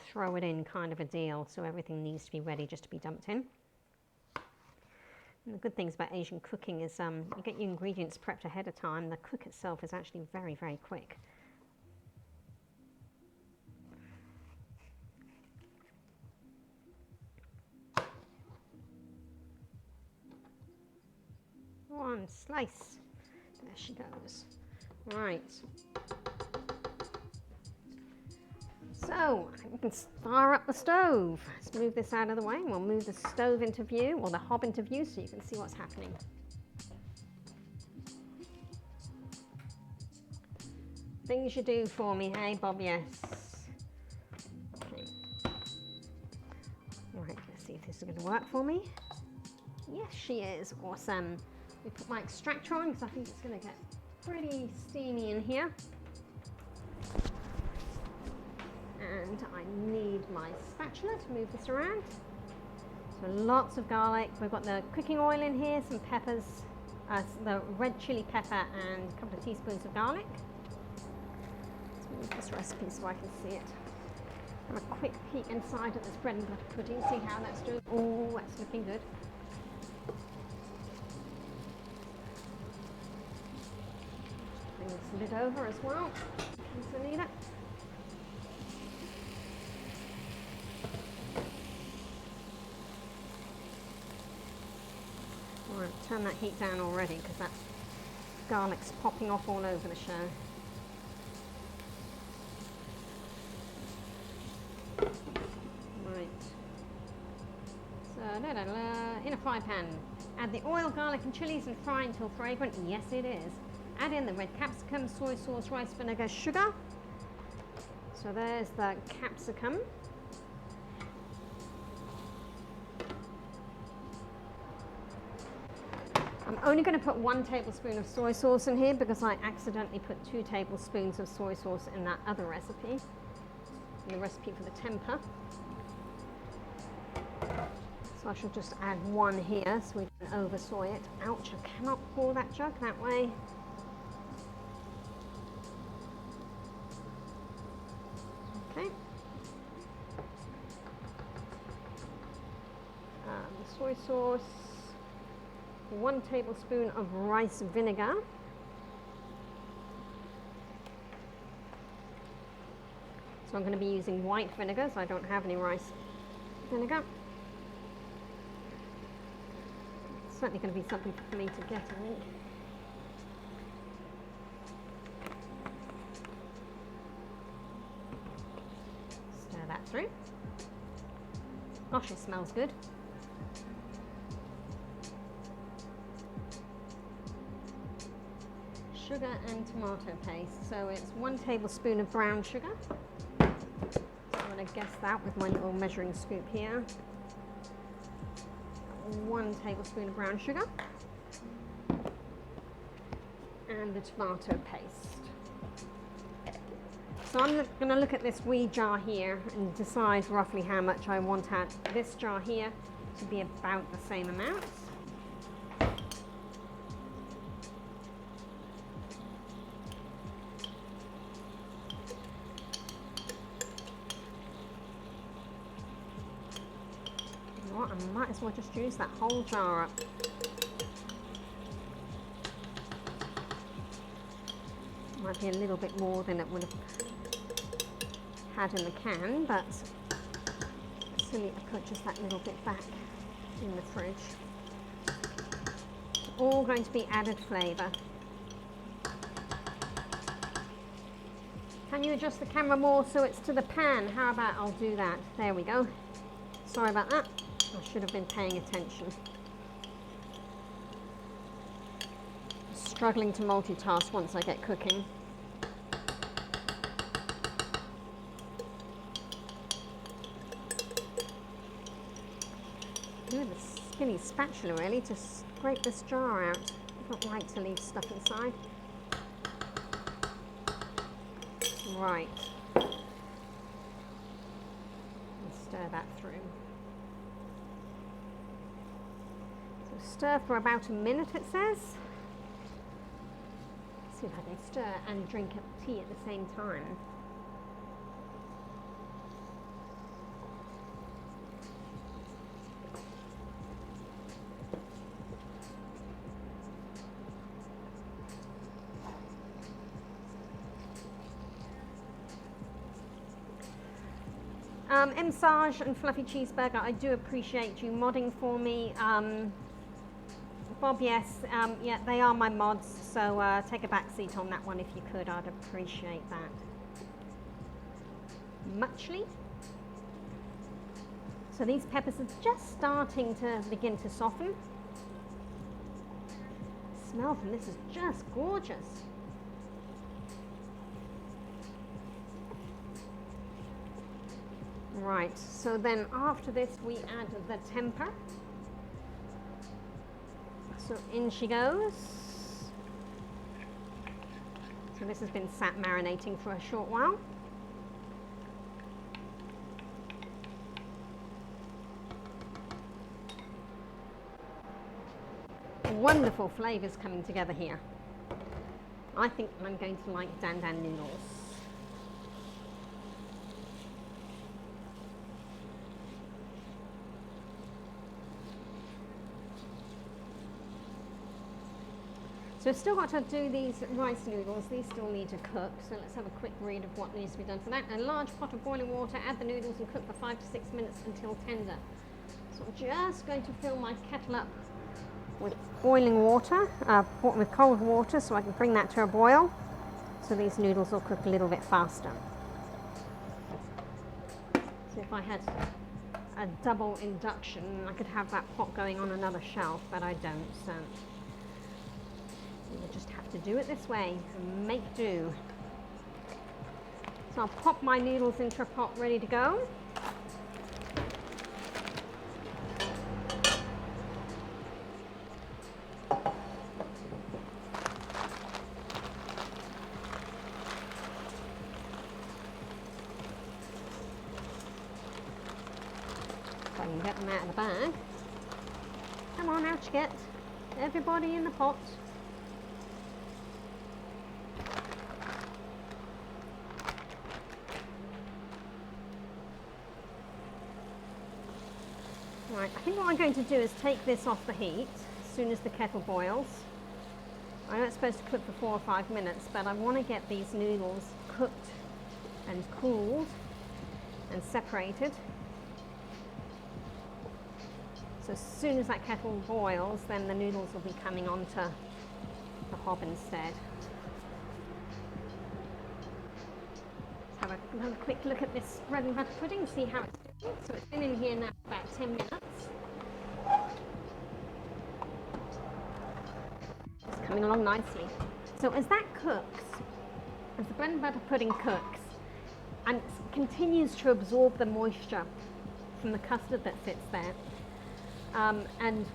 throw it in kind of a deal, so everything needs to be ready just to be dumped in. And the good things about Asian cooking is you get your ingredients prepped ahead of time. The cook itself is actually very, very quick. One slice. There she goes. Right. So we can fire up the stove. Let's move this out of the way. We'll move the stove into view, or the hob into view, so you can see what's happening. Things you do for me, hey Bob, yes. Okay. Right, let's see if this is going to work for me. Yes, she is. Awesome. We put my extractor on because I think it's going to get pretty steamy in here. And I need my spatula to move this around. So lots of garlic. We've got the cooking oil in here, some peppers, the red chili pepper and a couple of teaspoons of garlic. Use this recipe so I can see it. Have a quick peek inside at this bread and butter pudding, see how that's doing. Oh, that's looking good. Bring this lid over as well, in case I need it. Alright, turn that heat down already because that garlic's popping off all over the show. Right. So, in a fry pan, add the oil, garlic and chilies and fry until fragrant. Yes, it is. Add in the red capsicum, soy sauce, rice vinegar, sugar. So there's the capsicum. I'm only going to put 1 tablespoon of soy sauce in here because I accidentally put 2 tablespoons of soy sauce in that other recipe, in the recipe for the tempeh. So I should just add 1 here so we don't over soy it. Ouch, I cannot pour that jug that way. Okay. The soy sauce. 1 tablespoon of rice vinegar. So I'm going to be using white vinegar, so I don't have any rice vinegar. It's certainly going to be something for me to get, I think. Stir that through. Gosh, it smells good. Sugar and tomato paste. So it's 1 tablespoon of brown sugar. So I'm going to guess that with my little measuring scoop here. 1 tablespoon of brown sugar. And the tomato paste. So I'm going to look at this wee jar here and decide roughly how much I want out. This jar here to be about the same amount. I might as well just use that whole jar up. Might be a little bit more than it would have had in the can, but silly to put just that little bit back in the fridge. It's all going to be added flavour. Can you adjust the camera more so it's to the pan? How about I'll do that? There we go. Sorry about that. I should have been paying attention. Struggling to multitask once I get cooking. With a skinny spatula really to scrape this jar out. I don't like to leave stuff inside. Right. And stir that through. Stir for about a minute, it says. See if I can stir and drink a tea at the same time. Sage and Fluffy Cheeseburger, I do appreciate you modding for me. Bob, yes, yeah, they are my mods, so take a back seat on that one if you could. I'd appreciate that muchly. So these peppers are just starting to begin to soften. The smell from this is just gorgeous. Right, so then after this we add the tempeh. So in she goes. So this has been sat marinating for a short while. Wonderful flavours coming together here. I think I'm going to like Dan Dan noodles. So I've still got to do these rice noodles. These still need to cook. So let's have a quick read of what needs to be done for that. A large pot of boiling water, add the noodles and cook for 5 to 6 minutes until tender. So I'm just going to fill my kettle up with boiling water, with cold water, so I can bring that to a boil. So these noodles will cook a little bit faster. So if I had a double induction, I could have that pot going on another shelf, but I don't, so we'll just have to do it this way and make do. So I'll pop my noodles into a pot ready to go. So I can get them out of the bag. Come on, out you get. Everybody in the pot. Right, I think what I'm going to do is take this off the heat as soon as the kettle boils. I know it's supposed to cook for 4 or 5 minutes, but I want to get these noodles cooked and cooled and separated. So as soon as that kettle boils, then the noodles will be coming onto the hob instead. Let's have another quick look at this bread and butter pudding, see how it's doing. So it's been in here now about 10 minutes. It's coming along nicely. So as that cooks, as the bread and butter pudding cooks, and continues to absorb the moisture from the custard that sits there, and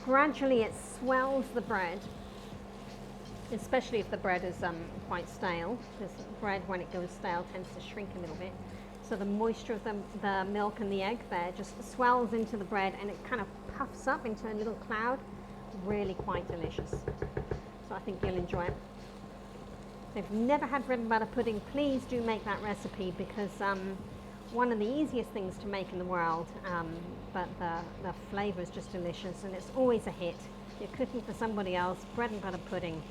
gradually it swells the bread, especially if the bread is quite stale, because bread when it goes stale tends to shrink a little bit. So the moisture of the milk and the egg there just swells into the bread and it kind of puffs up into a little cloud. Really quite delicious. So I think you'll enjoy it. If you've never had bread and butter pudding, please do make that recipe, because one of the easiest things to make in the world, but the flavour is just delicious and it's always a hit. If you're cooking for somebody else, bread and butter pudding,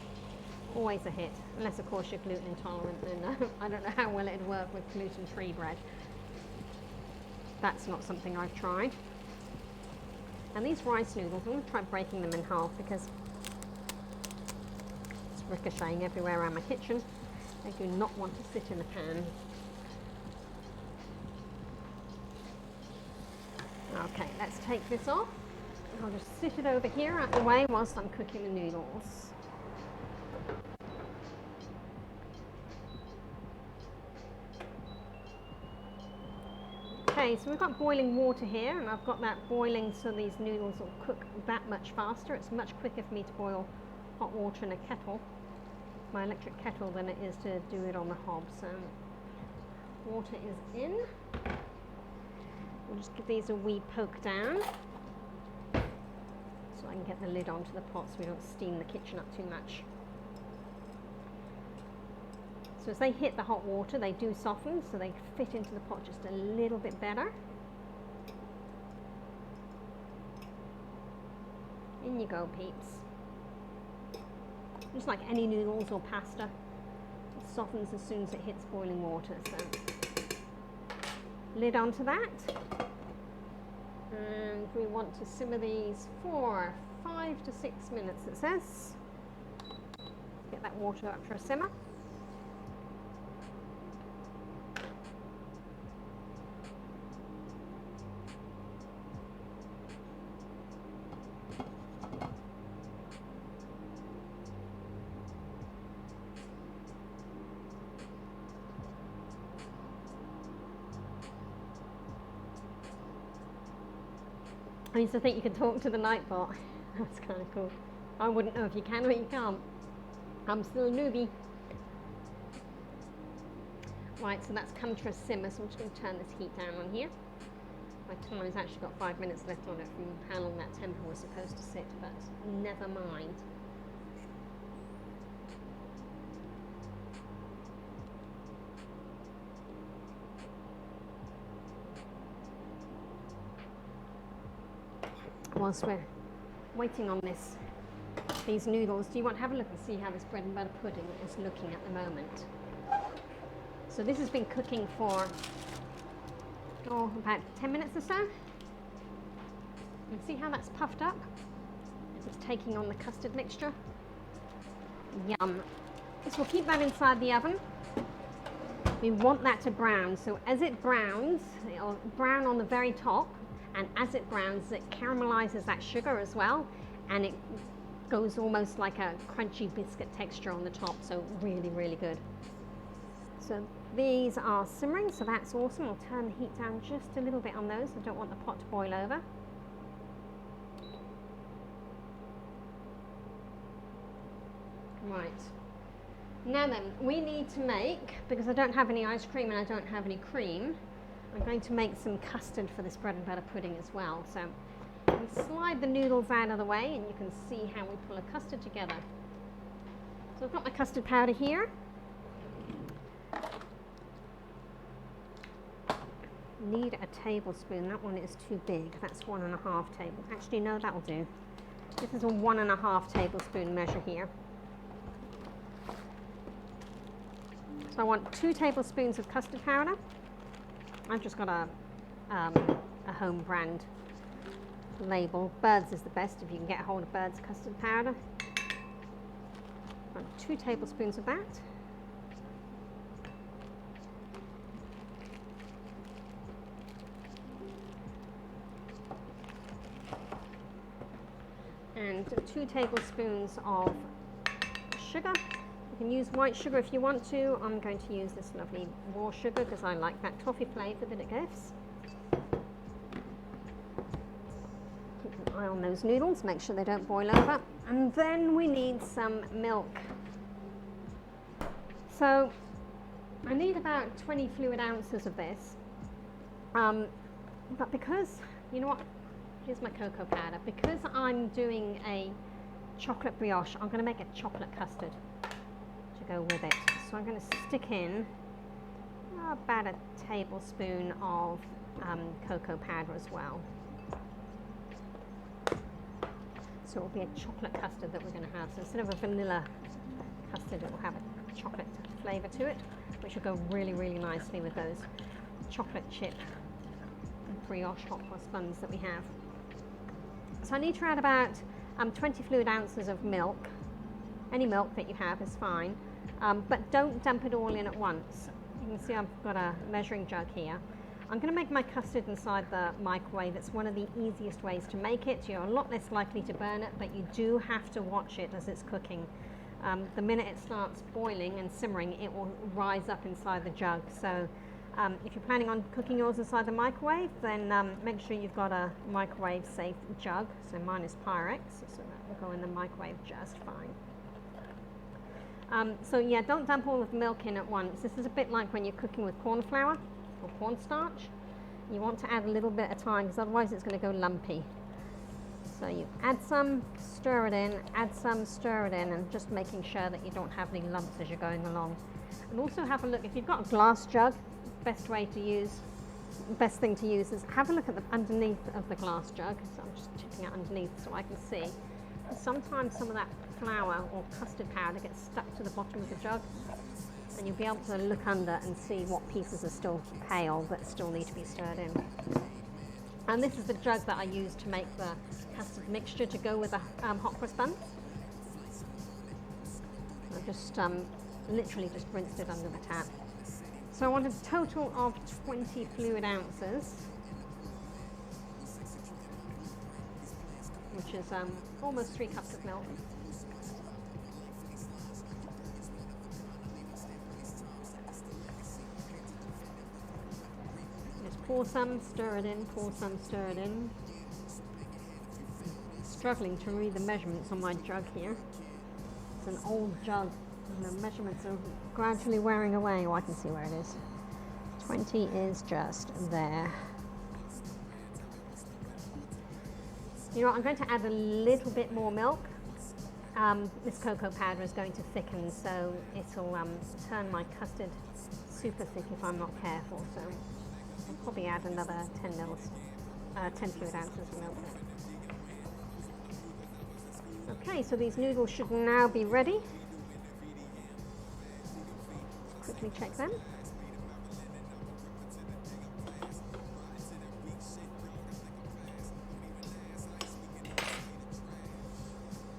always a hit. Unless of course you're gluten intolerant, then I don't know how well it'd work with gluten-free bread. That's not something I've tried. And these rice noodles, I'm going to try breaking them in half because it's ricocheting everywhere around my kitchen. I do not want to sit in the pan. Okay, let's take this off. I'll just sit it over here out the way whilst I'm cooking the noodles. Okay, so we've got boiling water here, and I've got that boiling so these noodles will cook that much faster. It's much quicker for me to boil hot water in a kettle, my electric kettle, than it is to do it on the hob. So water is in. We'll just give these a wee poke down so I can get the lid onto the pot so we don't steam the kitchen up too much. So as they hit the hot water, they do soften, so they fit into the pot just a little bit better. In you go, peeps. Just like any noodles or pasta, it softens as soon as it hits boiling water. So lid onto that, and we want to simmer these for 5 to 6 minutes, it says. Get that water up for a simmer. I used to think you could talk to the Nightbot. That's kind of cool. I wouldn't know if you can or you can't. I'm still a newbie. Right, so that's come to a simmer, so I'm just going to turn this heat down on here. My timer's actually got 5 minutes left on it from how long that Tempeh was supposed to sit, but never mind. Whilst we're waiting on this these noodles. Do you want to have a look and see how this bread and butter pudding is looking at the moment? So this has been cooking for about 10 minutes or so. And see how that's puffed up as it's taking on the custard mixture. Yum. So we'll keep that inside the oven. We want that to brown, so as it browns, it'll brown on the very top, and as it browns, it caramelizes that sugar as well, and it goes almost like a crunchy biscuit texture on the top, so really, really good. So these are simmering, so that's awesome. I'll turn the heat down just a little bit on those. I don't want the pot to boil over. Right. Now then, we need to make, because I don't have any ice cream and I don't have any cream, I'm going to make some custard for this bread and butter pudding as well. So we slide the noodles out of the way and you can see how we pull a custard together. So I've got my custard powder here. Need a tablespoon. That one is too big. That's 1.5 tablespoons. Actually, no, that'll do. This is a 1.5 tablespoon measure here. So I want 2 tablespoons of custard powder. I've just got a home brand label. Bird's is the best if you can get a hold of Bird's custard powder. 2 tablespoons of that. And 2 tablespoons of sugar. You can use white sugar if you want to. I'm going to use this lovely raw sugar because I like that toffee flavour that it gives. Keep an eye on those noodles, make sure they don't boil over. And then we need some milk. So I need about 20 fluid ounces of this. But because, you know what, here's my cocoa powder. Because I'm doing a chocolate brioche, I'm going to make a chocolate custard to go with it. So I'm going to stick in about a tablespoon of cocoa powder as well. So it will be a chocolate custard that we're going to have. So instead of a vanilla custard, it will have a chocolate flavour to it, which will go really, really nicely with those chocolate chip brioche hot cross buns that we have. So I need to add about 20 fluid ounces of milk. Any milk that you have is fine, but don't dump it all in at once. You can see I've got a measuring jug here. I'm going to make my custard inside the microwave. It's one of the easiest ways to make it. You're a lot less likely to burn it, but you do have to watch it as it's cooking. The minute it starts boiling and simmering, it will rise up inside the jug. So if you're planning on cooking yours inside the microwave, then make sure you've got a microwave safe jug. So mine is Pyrex, so that will go in the microwave just fine. So yeah, don't dump all of the milk in at once. This is a bit like when you're cooking with corn flour or cornstarch. You want to add a little bit at a time because otherwise it's going to go lumpy. So you add some, stir it in, add some, stir it in, and just making sure that you don't have any lumps as you're going along. And also have a look, if you've got a glass jug, best thing to use is have a look at the underneath of the glass jug. So I'm just tipping it underneath so I can see. Sometimes some of that flour or custard powder gets stuck to the bottom of the jug, and you'll be able to look under and see what pieces are still pale that still need to be stirred in. And this is the jug that I use to make the custard mixture to go with the hot cross buns. I just literally just rinsed it under the tap. So I want a total of 20 fluid ounces, which is almost 3 cups of milk. Just pour some, stir it in, pour some, stir it in. Struggling to read the measurements on my jug here. It's an old jug and the measurements are gradually wearing away. Oh, I can see where it is. 20 is just there. You know what, I'm going to add a little bit more milk. This cocoa powder is going to thicken, so it'll turn my custard super thick if I'm not careful. So I'll probably add another 10 fluid ounces of milk. Okay, so these noodles should now be ready. Quickly check them.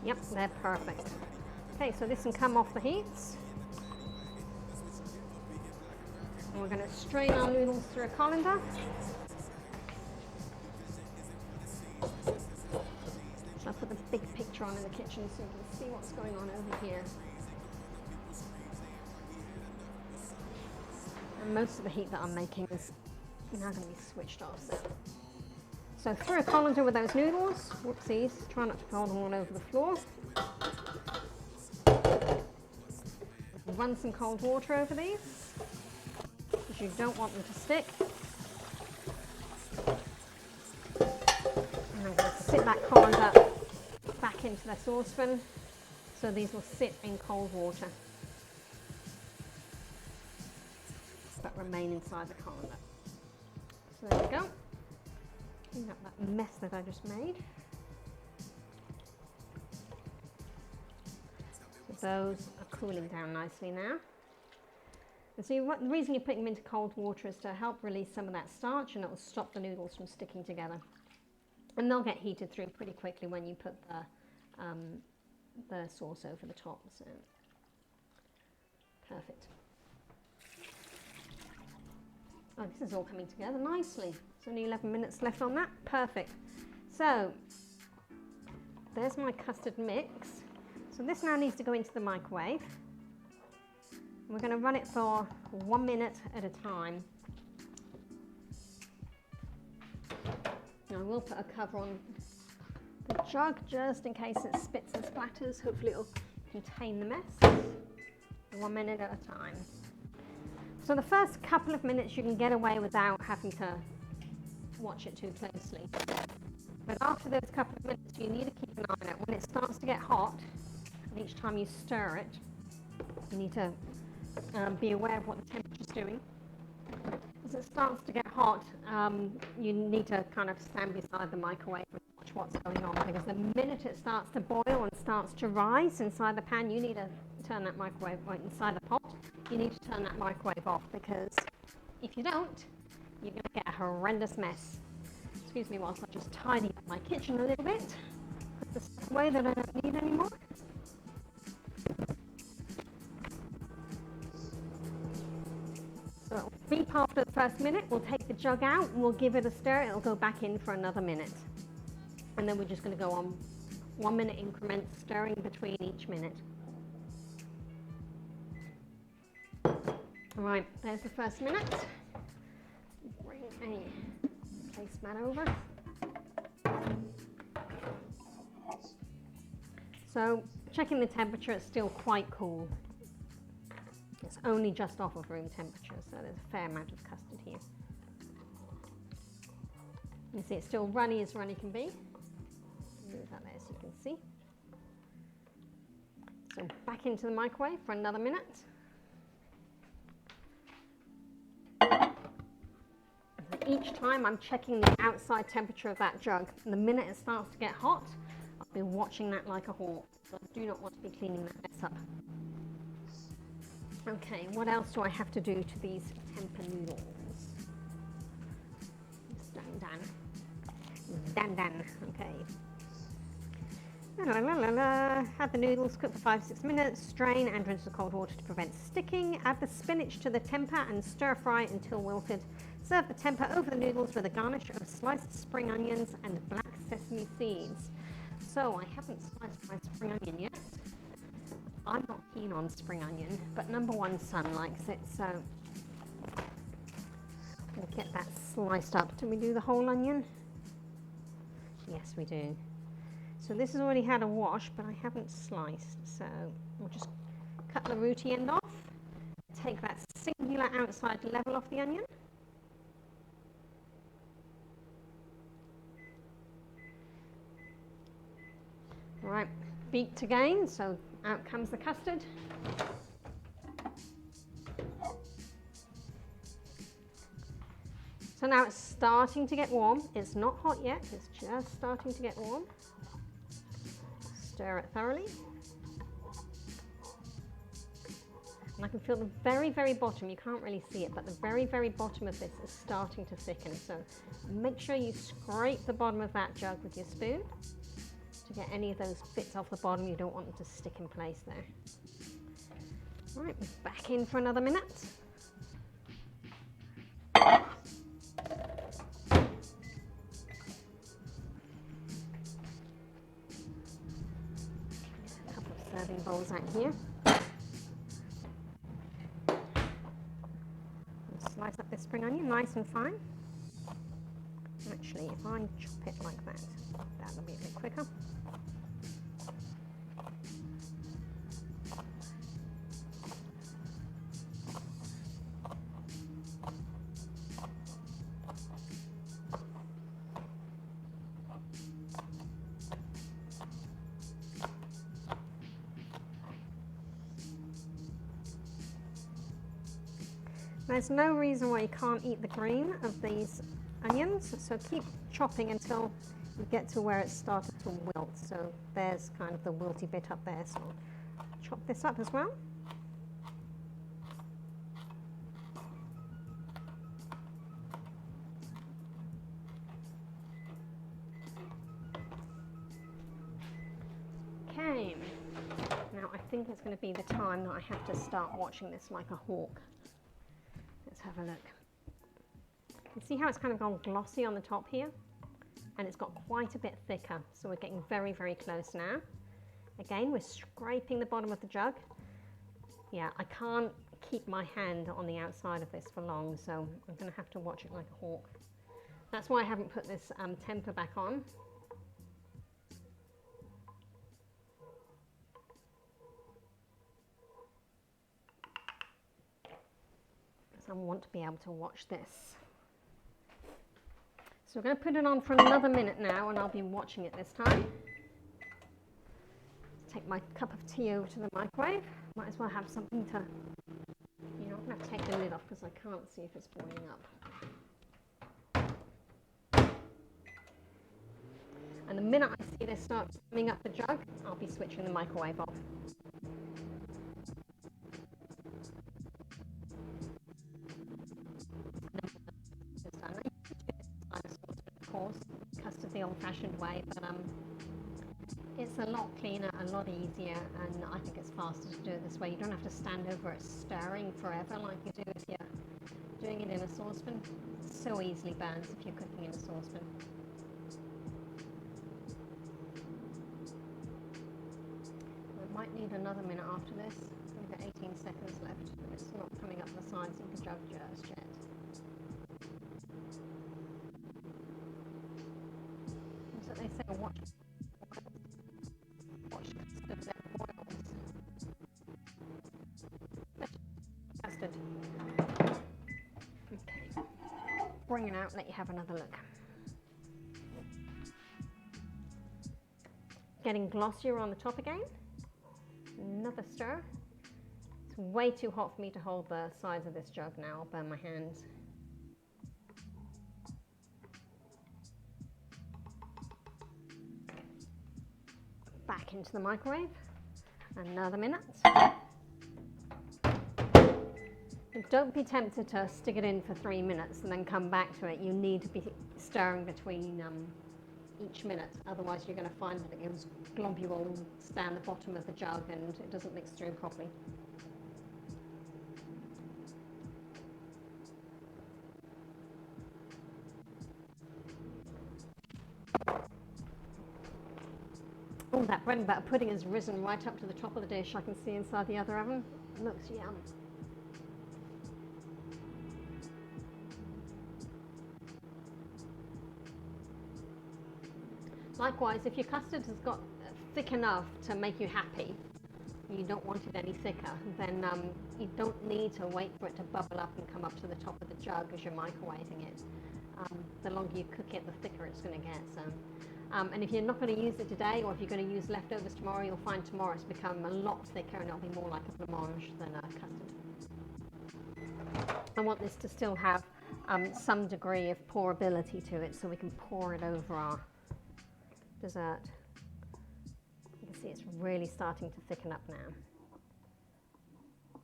Yep, they're perfect. Okay, so this can come off the heats. And we're going to strain our noodles through a colander. So I'll put the big picture on in the kitchen so you can see what's going on over here. And most of the heat that I'm making is now going to be switched off. So through a colander with those noodles. Whoopsies, try not to fall them all over the floor. Run some cold water over these, because you don't want them to stick. And I'm going to sit that colander back into the saucepan, so these will sit in cold water, but remain inside the colander. So there we go. Clean up that mess that I just made. Those are cooling down nicely now. And so the reason you're putting them into cold water is to help release some of that starch, and it will stop the noodles from sticking together. And they'll get heated through pretty quickly when you put the sauce over the top. So perfect. Oh, this is all coming together nicely. There's only 11 minutes left on that. Perfect. So there's my custard mix. So this now needs to go into the microwave. We're going to run it for 1 minute at a time. Now I will put a cover on the jug just in case it spits and splatters. Hopefully it'll contain the mess. 1 minute at a time. So the first couple of minutes you can get away without having to watch it too closely. But after those couple of minutes you need to keep an eye on it. When it starts to get hot, and each time you stir it, you need to be aware of what the temperature's doing. As it starts to get hot, you need to kind of stand beside the microwave and watch what's going on, because the minute it starts to boil and starts to rise inside the pan, you need to turn that microwave, inside the pot, you need to turn that microwave off, because if you don't, you're going to get a horrendous mess. Excuse me whilst I just tidy up my kitchen a little bit, put the stuff away that I don't need anymore. So it'll beep after the first minute. We'll take the jug out and we'll give it a stir. It'll go back in for another minute. And then we're just going to go on 1 minute increments, stirring between each minute. All right, there's the first minute. Bring a placemat over. So checking the temperature, it's still quite cool. It's only just off of room temperature, so there's a fair amount of custard here. You see it's still runny as runny can be. Move that there so you can see. So back into the microwave for another minute. And each time I'm checking the outside temperature of that jug. And the minute it starts to get hot, I'll be watching that like a hawk. So I do not want to be cleaning that mess up. Okay, what else do I have to do to these tempeh noodles? Dan, okay. Add the noodles, cook for 5-6 minutes, strain and rinse with cold water to prevent sticking. Add the spinach to the tempeh and stir fry until wilted. Serve the tempeh over the noodles with a garnish of sliced spring onions and black sesame seeds. So I haven't sliced my spring onion yet. I'm not keen on spring onion, but number one son likes it, so we'll get that sliced up. Do we do the whole onion? Yes, we do. So this has already had a wash, but I haven't sliced, so we'll just cut the rooty end off, take that singular outside level off the onion. All right, beaked again, so out comes the custard. So now it's starting to get warm. It's not hot yet, it's just starting to get warm. stir it thoroughly. And I can feel the very, very bottom, you can't really see it, but the very, very bottom of this is starting to thicken. So make sure you scrape the bottom of that jug with your spoon to get any of those bits off the bottom. You don't want them to stick in place there. All right, back in for another minute. A couple of serving bowls out here. Slice up this spring onion nice and fine. Actually, if I chop it like that, that'll be a bit quicker. There's no reason why you can't eat the green of these onions, so keep chopping until you get to where it's started to wilt. So there's kind of the wilty bit up there, so I'll chop this up as well. Okay, now I think it's going to be the time that I have to start watching this like a hawk. Let's have a look. You see how it's kind of gone glossy on the top here? And it's got quite a bit thicker, so we're getting very, very close now. Again, we're scraping the bottom of the jug. Yeah, I can't keep my hand on the outside of this for long, so I'm going to have to watch it like a hawk. That's why I haven't put this Tempeh back on. I want to be able to watch this. So we're going to put it on for another minute now, and I'll be watching it this time. Take my cup of tea over to the microwave. Might as well have something to, you know, I'm going to have to take the lid off because I can't see if it's boiling up. And the minute I see this start coming up the jug, I'll be switching the microwave off. Custard the old-fashioned way, but it's a lot cleaner, a lot easier, and I think it's faster to do it this way. You don't have to stand over it stirring forever like you do if you're doing it in a saucepan. It so easily burns if you're cooking in a saucepan. I might need another minute after this. We've got 18 seconds left. It's not coming up the sides of the jug just yet. They say watch their boils. Custard. Okay. Bring it out, let you have another look. Getting glossier on the top again. Another stir. It's way too hot for me to hold the sides of this jug now. I'll burn my hands. Back into the microwave, another minute. Don't be tempted to stick it in for 3 minutes and then come back to it. You need to be stirring between each minute, otherwise you're going to find that it goes globules down the bottom of the jug and it doesn't mix through properly. Oh, that bread and butter pudding has risen right up to the top of the dish. I can see inside the other oven. It looks yum. Likewise, if your custard has got thick enough to make you happy, you don't want it any thicker, then you don't need to wait for it to bubble up and come up to the top of the jug as you're microwaving it. The longer you cook it, the thicker it's going to get. So. And if you're not going to use it today, or if you're going to use leftovers tomorrow, you'll find tomorrow it's become a lot thicker and it'll be more like a blancmange than a custard. I want this to still have some degree of pourability to it, so we can pour it over our dessert. You can See, it's really starting to thicken up now. I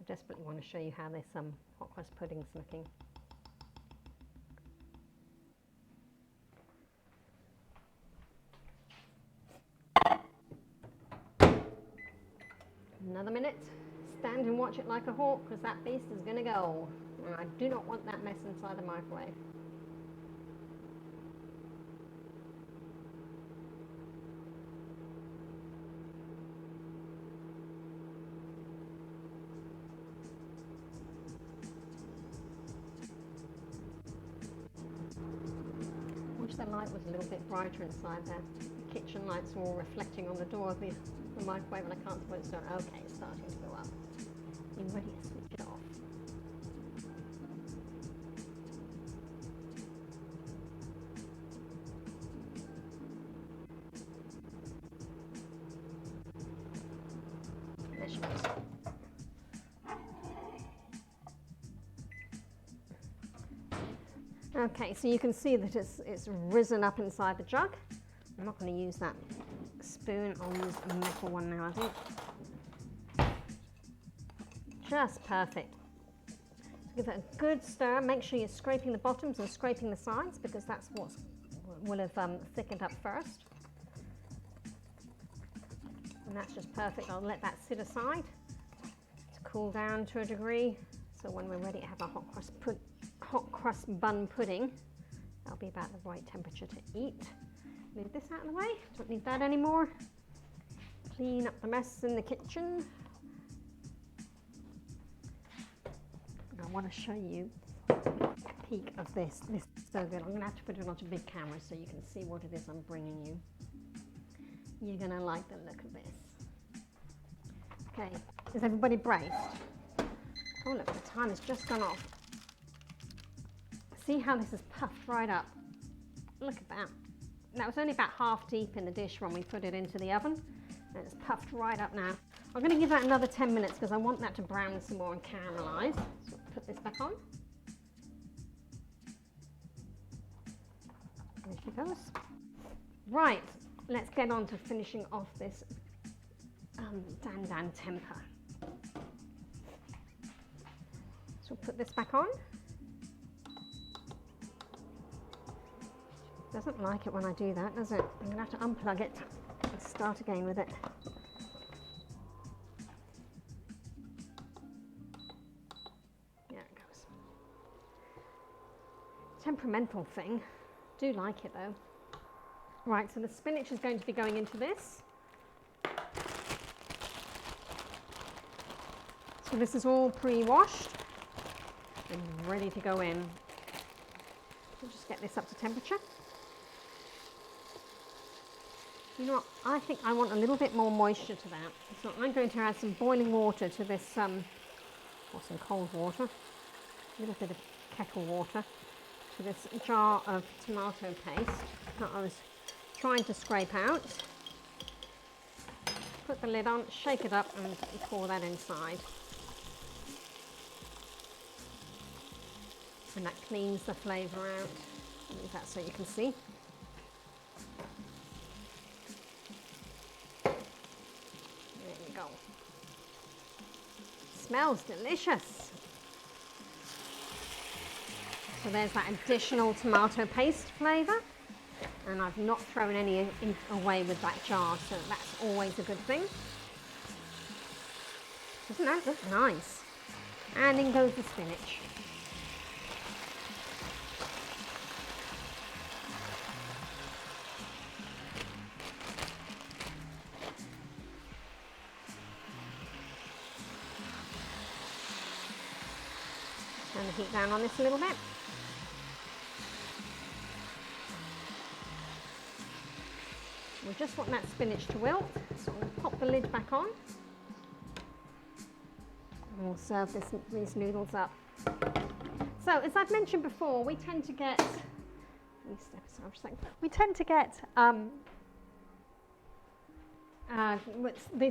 desperately want to show you how this hot cross pudding's looking. Another minute. Stand and watch it like a hawk, because that beast is going to go. And I do not want that mess inside the microwave. Wish the light was a little bit brighter inside there. The kitchen lights are all reflecting on the door of the microwave, and I can't see what it's doing. Okay, it's starting to go up. You ready to switch it off? There she goes. Okay, so you can see that it's risen up inside the jug. I'm not going to use that spoon, I'll use a metal one now, I think. Just perfect. So give it a good stir. Make sure you're scraping the bottoms and scraping the sides, because that's what will have thickened up first. And that's just perfect. I'll let that sit aside to cool down to a degree. So when we're ready to have our hot crust bun pudding, that'll be about the right temperature to eat. Move this out of the way, don't need that anymore. Clean up the mess in the kitchen. And I want to show you a peek of this. This is so good. I'm going to have to put it onto big camera so you can see what it is I'm bringing you. You're going to like the look of this. Okay, is everybody braced? Oh look, the time has just gone off. See how this is puffed right up? Look at that. That was only about half deep in the dish when we put it into the oven, and it's puffed right up now. I'm going to give that another 10 minutes because I want that to brown some more and caramelise. So put this back on. There she goes. Right, let's get on to finishing off this Dan Dan Tempeh. So we'll put this back on. Doesn't like it when I do that, does it? I'm going to have to unplug it and start again with it. There it goes. Temperamental thing. Do like it though. Right, so the spinach is going to be going into this. So this is all pre-washed and ready to go in. We'll just get this up to temperature. You know what, I think I want a little bit more moisture to that. So I'm going to add some boiling water to this, or some cold water, a little bit of kettle water, to this jar of tomato paste that I was trying to scrape out. Put the lid on, shake it up and pour that inside. And that cleans the flavour out. Leave that so you can see. Smells delicious. So there's that additional tomato paste flavour, and I've not thrown any away with that jar, so that's always a good thing. Doesn't that look nice? And in goes the spinach. Turn the heat down on this a little bit. We just want that spinach to wilt, so we'll pop the lid back on. And we'll serve these noodles up. So, as I've mentioned before, we tend to get,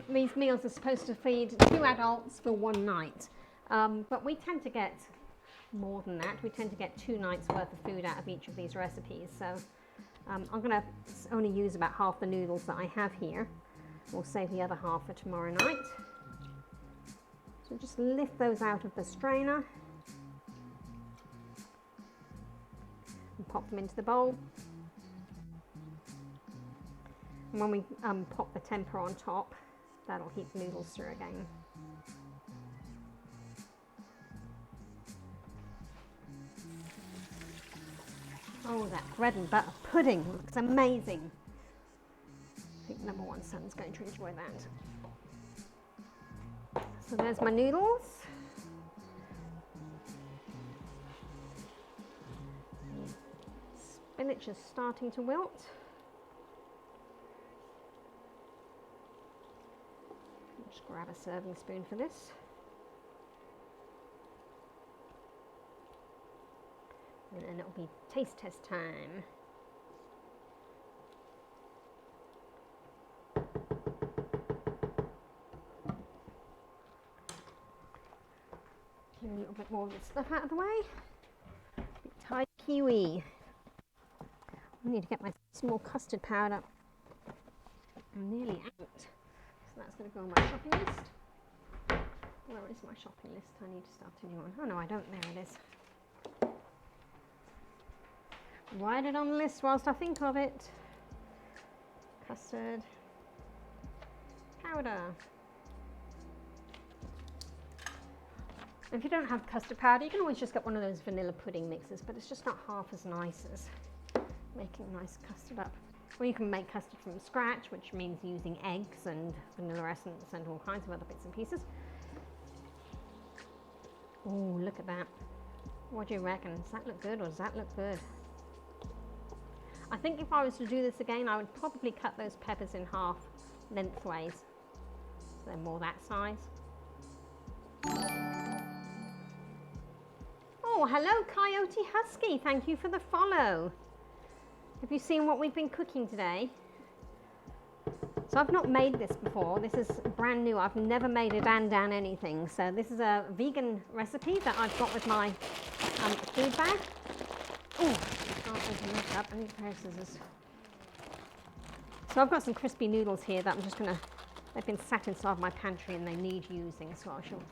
these meals are supposed to feed 2 adults for 1 night. But we tend to get more than that. We tend to get 2 nights worth of food out of each of these recipes. So I'm going to only use about half the noodles that I have here. We'll save the other half for tomorrow night. So just lift those out of the strainer and pop them into the bowl. And when we pop the tempeh on top, that'll heat the noodles through again. Oh, that bread and butter pudding looks amazing. I think number one son's going to enjoy that. So there's my noodles. Spinach is starting to wilt. Just grab a serving spoon for this. And then it'll be taste test time. Get a little bit more of this stuff out of the way. Bit tight kiwi. I need to get my small custard powder. I'm nearly out. So that's going to go on my shopping list. Where is my shopping list? I need to start a new one. Oh no, I don't. There it is. Write it on the list whilst I think of it. Custard powder. If you don't have custard powder, you can always just get one of those vanilla pudding mixes, but it's just not half as nice as making nice custard up. Or you can make custard from scratch, which means using eggs and vanilla essence and all kinds of other bits and pieces. Oh, look at that. What do you reckon? Does that look good or does that look good? I think if I was to do this again, I would probably cut those peppers in half lengthways. So they're more that size. Oh, hello Coyote Husky. Thank you for the follow. Have you seen what we've been cooking today? So I've not made this before. This is brand new. I've never made a dan anything. So this is a vegan recipe that I've got with my food bag. Oh, I can't open this up. I need a pair of scissors. So I've got some crispy noodles here that I'm just going to, they've been sat inside my pantry and they need using. So I shall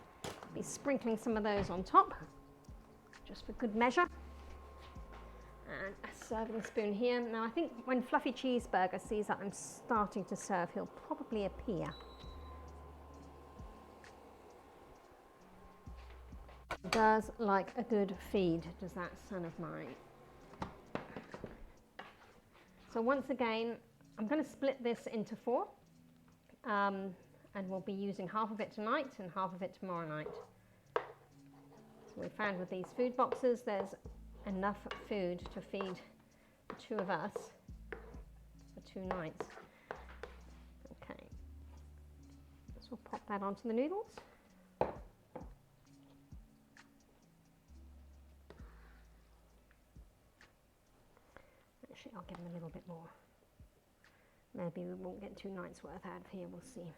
be sprinkling some of those on top, just for good measure. And a serving spoon here. Now I think when Fluffy Cheeseburger sees that I'm starting to serve, he'll probably appear. Does like a good feed, does that son of mine. So once again, I'm going to split this into 4. And we'll be using half of it tonight and half of it tomorrow night. So we found with these food boxes, there's enough food to feed the 2 of us for 2 nights. Okay, so we'll pop that onto the noodles. Actually, I'll give them a little bit more. Maybe we won't get 2 nights worth out of here, we'll see.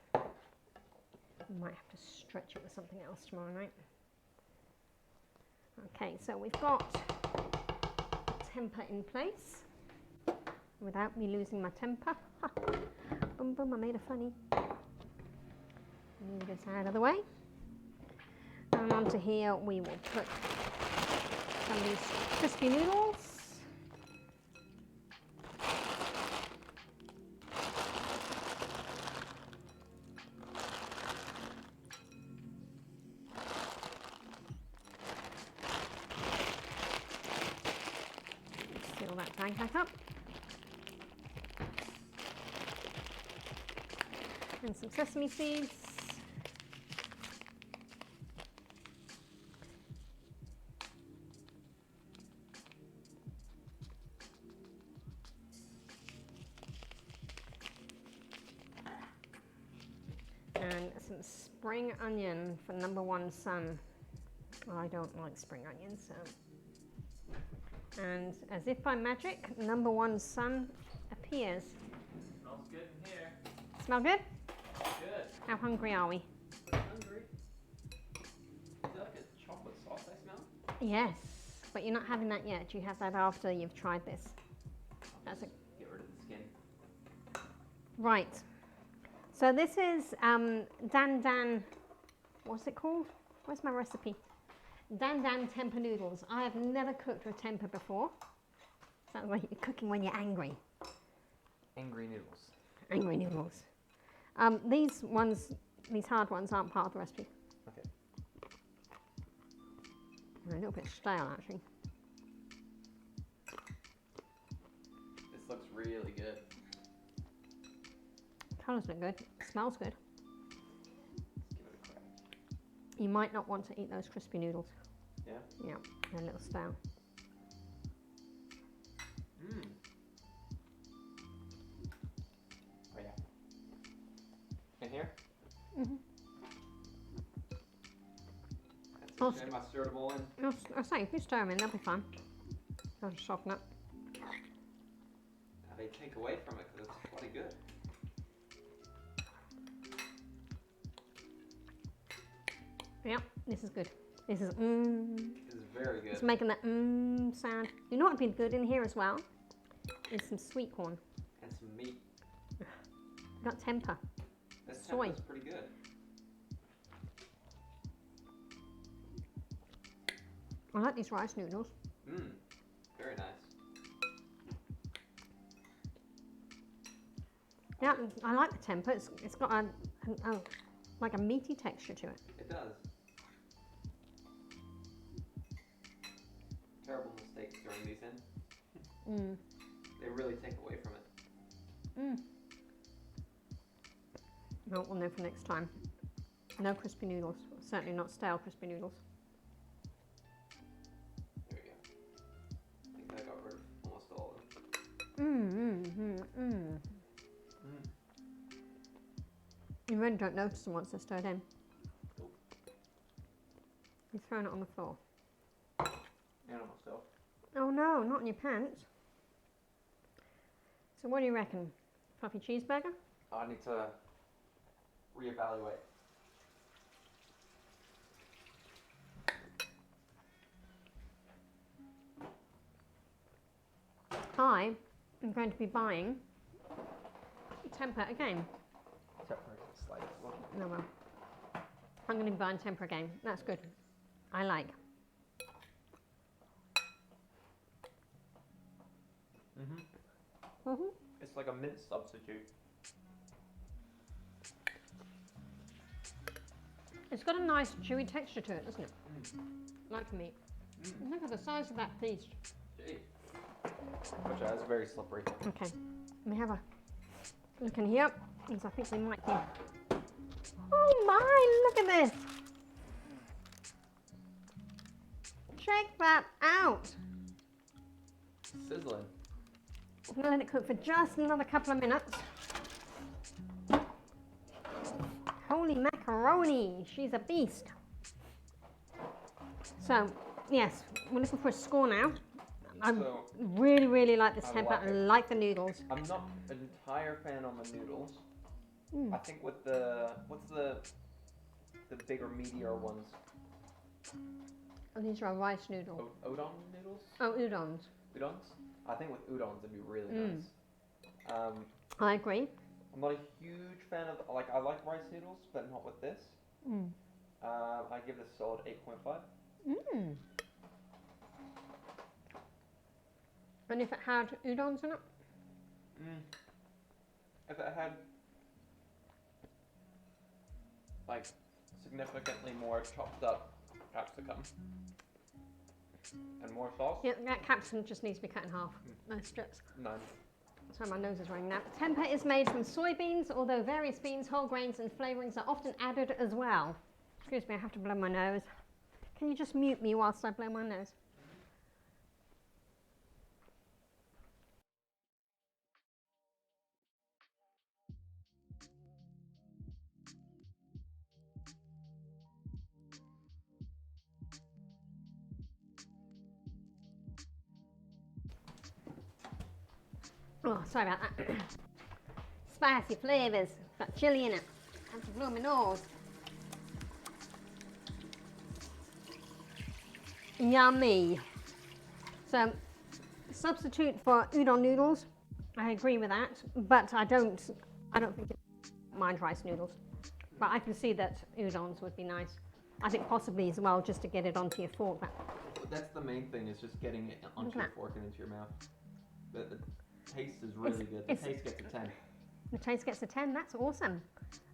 We might have to stretch it with something else tomorrow night. Okay, so we've got tempeh in place without me losing my temper. Boom, boom, I made a funny. Move this out of the way. And onto here we will put some of these crispy noodles. Fill that bag back up. And some sesame seeds. And some spring onion for number 1 son. I don't like spring onions, so. And as if by magic, number 1 son appears. Smells good in here. Smell good? Good. How hungry are we? Hungry. Is that like a chocolate sauce I smell? Yes, but you're not having that yet. You have that after you've tried this. That's a Right. So this is Dan. What's it called? Where's my recipe? Dan tempeh noodles. I have never cooked with tempeh before. Sounds like you're cooking when you're angry. Angry noodles. Angry noodles. These hard ones aren't part of the recipe. Okay. They're a little bit stale, actually. This looks really good. Colours look good. Smells good. Let's give it a crack. You might not want to eat those crispy noodles. Yeah? Yeah, they're a little stale. Mmm. Oh yeah. In here? Mm-hmm. That's a shame I stirred them all in. I'll say, if you stir them in, they'll be fine. They'll just soften up. Now they take away from it because it's bloody good. Yep, this is good. This is This is very good. It's making that sound. You know what would be good in here as well? Is some sweet corn. And some meat. Got tempeh. This Soy. is pretty good. I like these rice noodles. Mmm. Very nice. Yeah, I like the tempeh. It's got a like a meaty texture to it. It does. Terrible mistake throwing these in. They really take away from it. No, we'll know for next time. No crispy noodles. Certainly not stale crispy noodles. There we go. I think I got rid of almost all of them. You really don't notice them once they're stirred in. Nope. You're throwing it on the floor. And on myself. Oh no, not in your pants. So what do you reckon? Fluffy cheeseburger? I need to reevaluate. I am going to be buying tempeh again. Except for the slightest one. No, well. I'm going to be buying tempeh again. That's good. I like. It's like a mint substitute. It's got a nice chewy texture to it, doesn't it? Like meat. Look at the size of that piece. Gee. Which is very slippery. Okay, let me have a look in here, because I think we might be. Oh my, look at this. Check that out. Sizzling. I'm going to let it cook for just another couple of minutes. Holy macaroni, she's a beast. So, yes, we're looking for a score now. I really like this tempeh. I like the noodles. I'm not an entire fan on the noodles. I think with the, what's the bigger, meatier ones? Oh, these are rice noodles. Udon noodles? Oh, udons. Udons? I think with udons it'd be really nice. I agree. I'm not a huge fan of, I like rice noodles, but not with this. I give this a solid 8.5. And if it had udons in it? If it had, like, significantly more chopped up capsicum and more sauce. Yeah, that capsicum just needs to be cut in half. Nice strips. 9. Sorry, my nose is running now. Tempeh is made from soybeans, although various beans, whole grains and flavourings are often added as well. Excuse me, I have to blow my nose. Can you just mute me whilst I blow my nose? Oh, sorry about that. Spicy flavours. Got chilli in it. I have to blow my nose. Yummy. So, substitute for udon noodles. I agree with that, but I don't I don't think I mind rice noodles, but I can see that udons would be nice. I think possibly as well just to get it onto your fork. That's the main thing, is just getting it onto your fork and into your mouth. The taste is really good. The taste gets a 10. The taste gets a 10. That's awesome.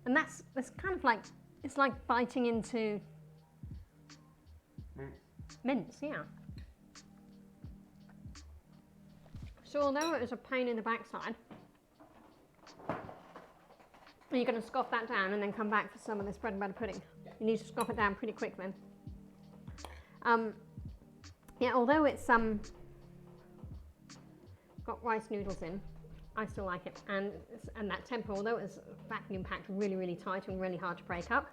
And that's kind of like, it's like biting into mince, yeah. So although it was a pain in the backside, you're going to scoff that down and then come back for some of this bread and butter pudding. You need to scoff it down pretty quick then. Yeah, although it's got rice noodles in, I still like it. And that tempeh, although it's vacuum packed really, really tight and really hard to break up.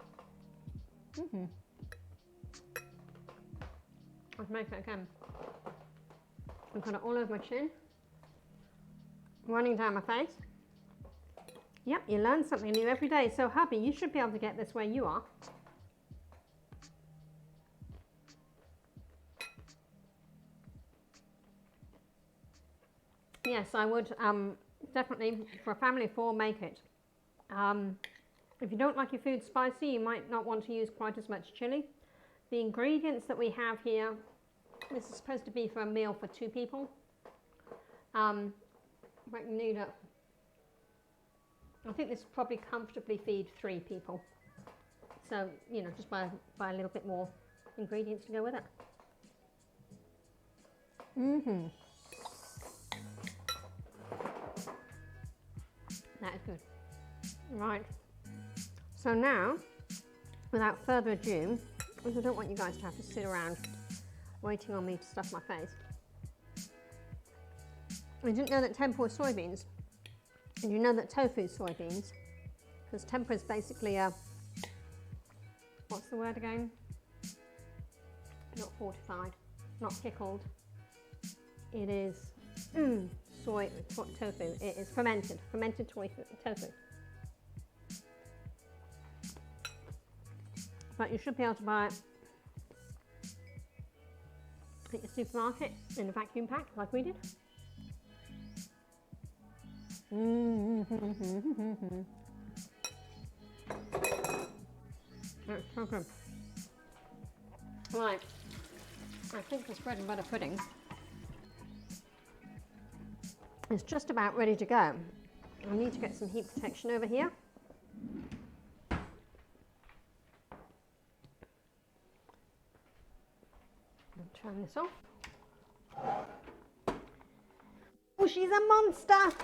I'll make it again. I've got it all over my chin, running down my face. Yep, you learn something new every day. So hubby, you should be able to get this where you are. Yes, I would definitely, for a family of 4, make it. If you don't like your food spicy, you might not want to use quite as much chili. The ingredients that we have here, this is supposed to be for a meal for 2 people. I think this will probably comfortably feed 3 people. So, you know, just buy a little bit more ingredients to go with it. That is good. Right. So now, without further ado, because I don't want you guys to have to sit around waiting on me to stuff my face. I didn't know that tempeh was soybeans. And you know that tofu is soybeans. Because tempeh is basically a, what's the word again? Not fortified, not pickled. It is tofu. It is fermented tofu. But you should be able to buy it at your supermarket in a vacuum pack, like we did. That's so good. Right, I think this bread and butter pudding is just about ready to go. I need to get some heat protection over here. I'll turn this off. Oh, she's a monster!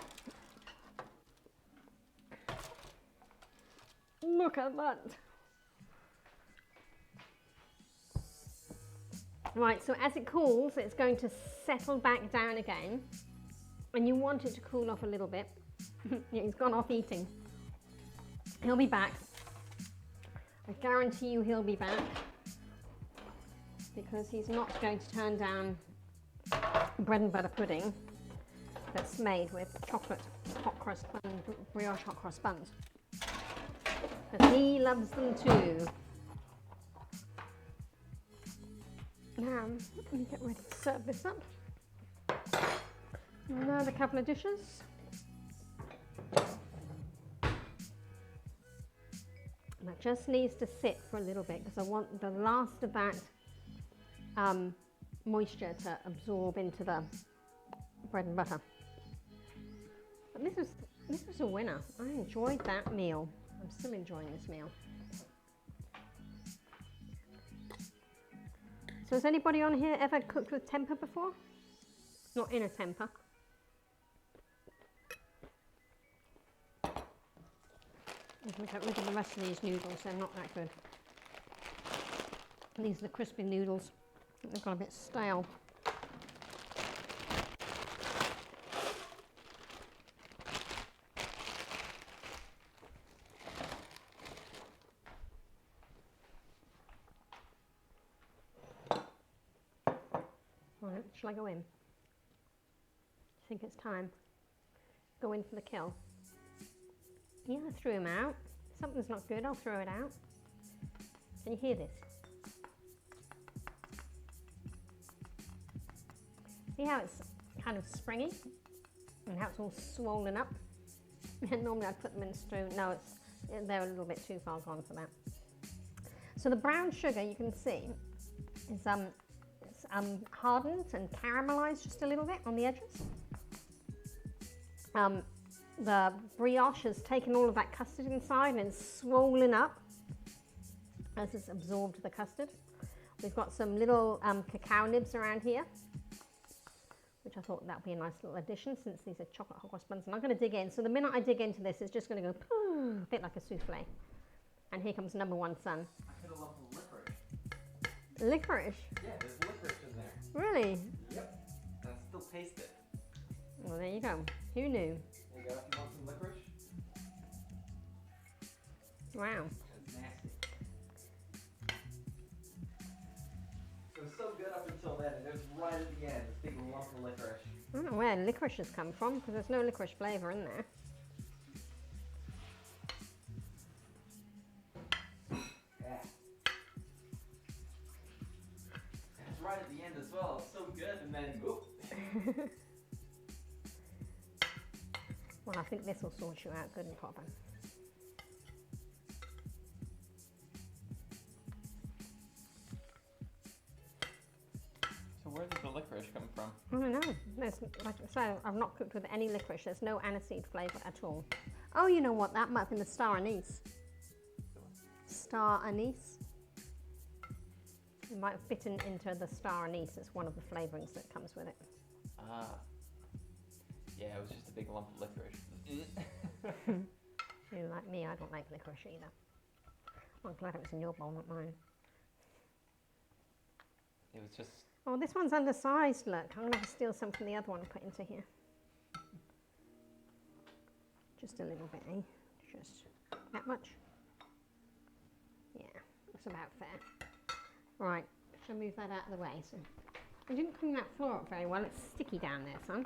Look at that. Right, so as it cools, it's going to settle back down again. And you want it to cool off a little bit. Yeah, he's gone off eating. He'll be back. I guarantee you he'll be back. Because he's not going to turn down bread and butter pudding that's made with chocolate hot cross bun, brioche hot cross buns. Because he loves them too. Now, let me get ready to serve this up. Another couple of dishes. And that just needs to sit for a little bit because I want the last of that moisture to absorb into the bread and butter. But this was a winner. I enjoyed that meal. I'm still enjoying this meal. So has anybody on here ever cooked with tempeh before? Not in a tempeh. I'm going to get rid of the rest of these noodles, they're not that good. These are the crispy noodles. They've got a bit stale. Right, shall I go in? I think it's time. Go in for the kill. Yeah, I threw him out. If something's not good, I'll throw it out. Can you hear this? See how it's kind of springy? And how it's all swollen up? Normally I'd put them in a spoon. No, they're a little bit too far gone for that. So the brown sugar, you can see, is hardened and caramelized just a little bit on the edges. The brioche has taken all of that custard inside and it's swollen up as it's absorbed the custard. We've got some little cacao nibs around here, which I thought that would be a nice little addition since these are chocolate hot cross buns. And I'm going to dig in. So the minute I dig into this, it's just going to go a bit like a souffle. And here comes number one son. I hit a lump of licorice. Licorice? Yeah, there's licorice in there. Really? Yep. And I still taste it. Well, there you go. Who knew? There you go. You want some licorice? Wow. That's nasty. It was so good up until then, and it was right at the end, this big lump of licorice. I don't know where licorice has come from because there's no licorice flavour in there. Yeah. It's right at the end as well. It's so good, and then oop. Well, I think this will sort you out good and proper. So where did the licorice come from? I don't know. So I've not cooked with any licorice. There's no aniseed flavour at all. Oh, you know what? That might have been the star anise. Star anise. It might have bitten into the star anise. It's one of the flavourings that comes with it. Ah. Yeah, it was just a big lump of licorice. You like me, I don't like licorice either. I'm glad it was in your bowl, not mine. It was just... Oh, this one's undersized, look. I'm going to have to steal some from the other one and put into here. Just a little bit, eh? Just that much. Yeah, that's about fair. Right, shall I move that out of the way? So I didn't clean that floor up very well. It's sticky down there, son.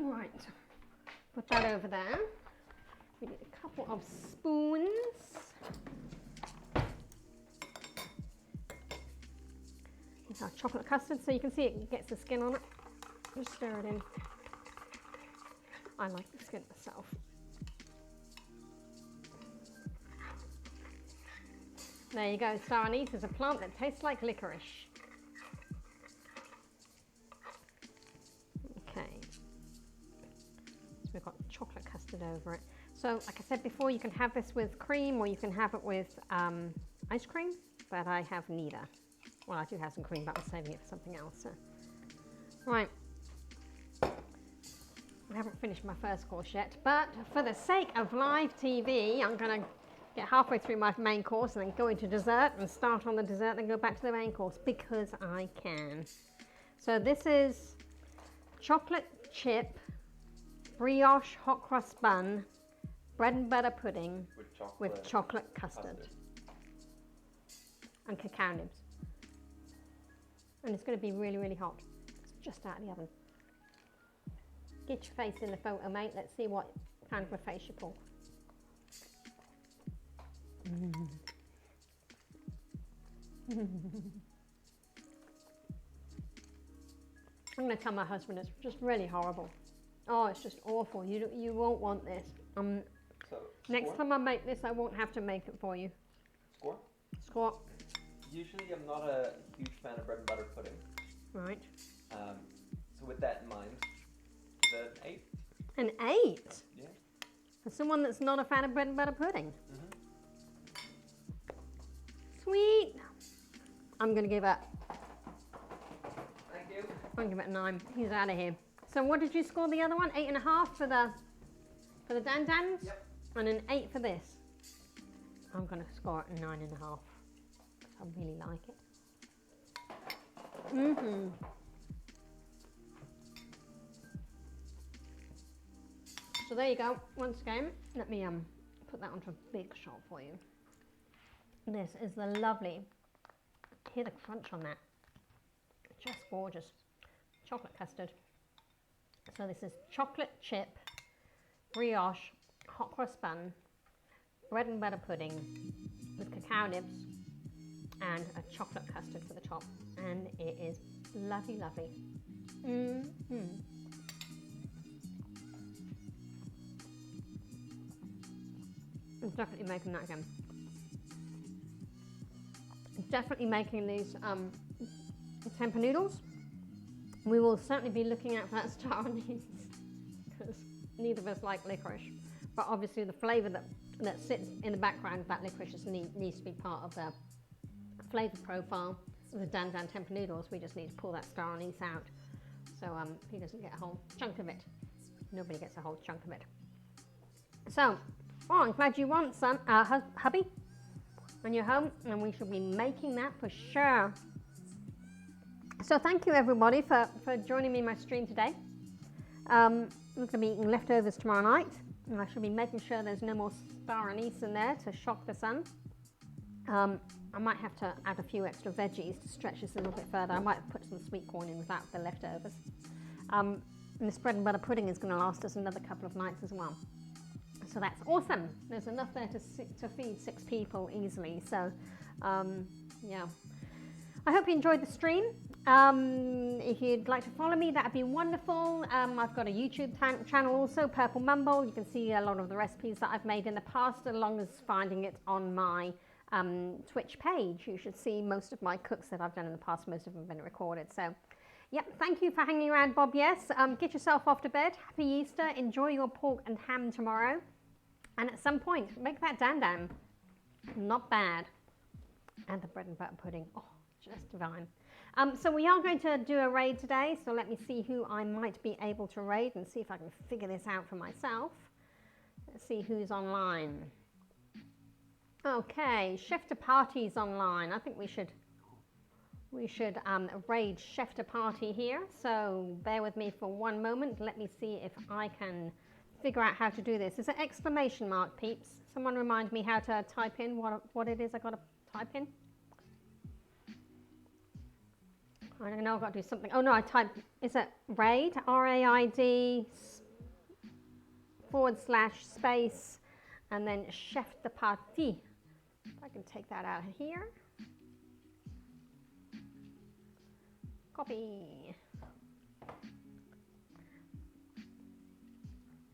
Right, put that over there. We need a couple of spoons. Here's our chocolate custard, so you can see it gets the skin on it. Just stir it in. I like the skin myself. There you go, star anise is a plant that tastes like licorice. Okay. So we've got chocolate custard over it. So, like I said before, you can have this with cream or you can have it with ice cream, but I have neither. Well, I do have some cream, but I'm saving it for something else. So. Right. I haven't finished my first course yet, but for the sake of live TV, I'm going to get halfway through my main course and then go into dessert and start on the dessert and go back to the main course because I can. So this is chocolate chip, brioche hot cross bun, bread and butter pudding with chocolate custard. And cacao nibs. And it's going to be really, really hot. It's just out of the oven. Get your face in the photo, mate. Let's see what kind of a face you pull. I'm going to tell my husband it's just really horrible. Oh, it's just awful. You won't want this. So, next time I make this, I won't have to make it for you. Score? Score. Usually I'm not a huge fan of bread and butter pudding. Right. So with that in mind, is that an 8? An 8? Yeah. For someone that's not a fan of bread and butter pudding. Mm-hmm. Sweet. I'm going to give it. Thank you. I'm going to give it a 9. He's out of here. So what did you score the other one? 8.5 for the Dan Dans? Yep. And an 8 for this. I'm going to score it a 9.5. Because I really like it. So there you go. Once again, let me put that onto a big shot for you. This is the lovely, hear the crunch on that. Just gorgeous. Chocolate custard. So this is chocolate chip, brioche, hot cross bun, bread and butter pudding with cacao nibs and a chocolate custard for the top. And it is lovely, lovely. Definitely making that again. Definitely making these tempeh noodles. We will certainly be looking out for that star anise because neither of us like licorice. But obviously the flavour that sits in the background of that licorice just needs to be part of the flavour profile of the Dan Dan tempeh noodles. We just need to pull that star anise out so he doesn't get a whole chunk of it. Nobody gets a whole chunk of it. So, oh, I'm glad you want some, hubby, when you're home, and we shall be making that for sure. So thank you everybody for joining me in my stream today. I'm going to be eating leftovers tomorrow night, and I shall be making sure there's no more star anise in there to shock the sun. I might have to add a few extra veggies to stretch this a little bit further. I might have put some sweet corn in without the leftovers. And this bread and butter pudding is going to last us another couple of nights as well. So that's awesome. There's enough there to feed 6 people easily. So, yeah. I hope you enjoyed the stream. If you'd like to follow me, that'd be wonderful. I've got a YouTube channel also, Purple Mumble. You can see a lot of the recipes that I've made in the past, along as finding it on my Twitch page. You should see most of my cooks that I've done in the past. Most of them have been recorded. So, yeah, thank you for hanging around, Bob. Yes, get yourself off to bed. Happy Easter. Enjoy your pork and ham tomorrow. And at some point, make that Dan Dan. Not bad. And the bread and butter pudding. Oh, just divine. So we are going to do a raid today. So let me see who I might be able to raid and see if I can figure this out for myself. Let's see who's online. Okay, Chef de Party's online. I think we should raid Chef de Party here. So bear with me for one moment. Let me see if I can figure out how to do this. Is it exclamation mark, peeps? Someone remind me how to type in what it is I got to type in. I don't know, I've got to do something. Oh no, I typed, is it raid? R-A-I-D / space and then Chef de Party. If I can take that out of here. Copy.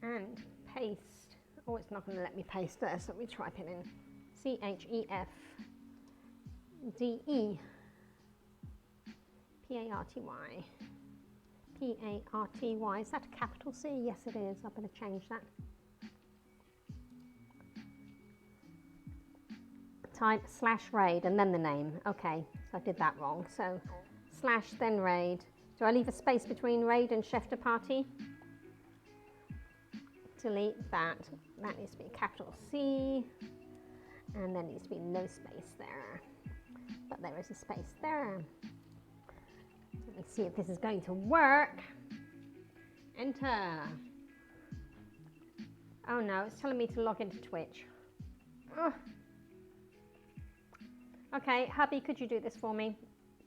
And paste. Oh, it's not going to let me paste there, so let me type it in. CHEFDE P-A-R-T-Y. P-A-R-T-Y. Is that a capital C? Yes, it is. I better change that. Type /raid and then the name. Okay, so I did that wrong. So / then raid. Do I leave a space between raid and Chef de Party? Delete that. That needs to be a capital C. And there needs to be no space there. But there is a space there. Let me see if this is going to work. Enter. Oh no, it's telling me to log into Twitch. Ugh. Okay, hubby, could you do this for me?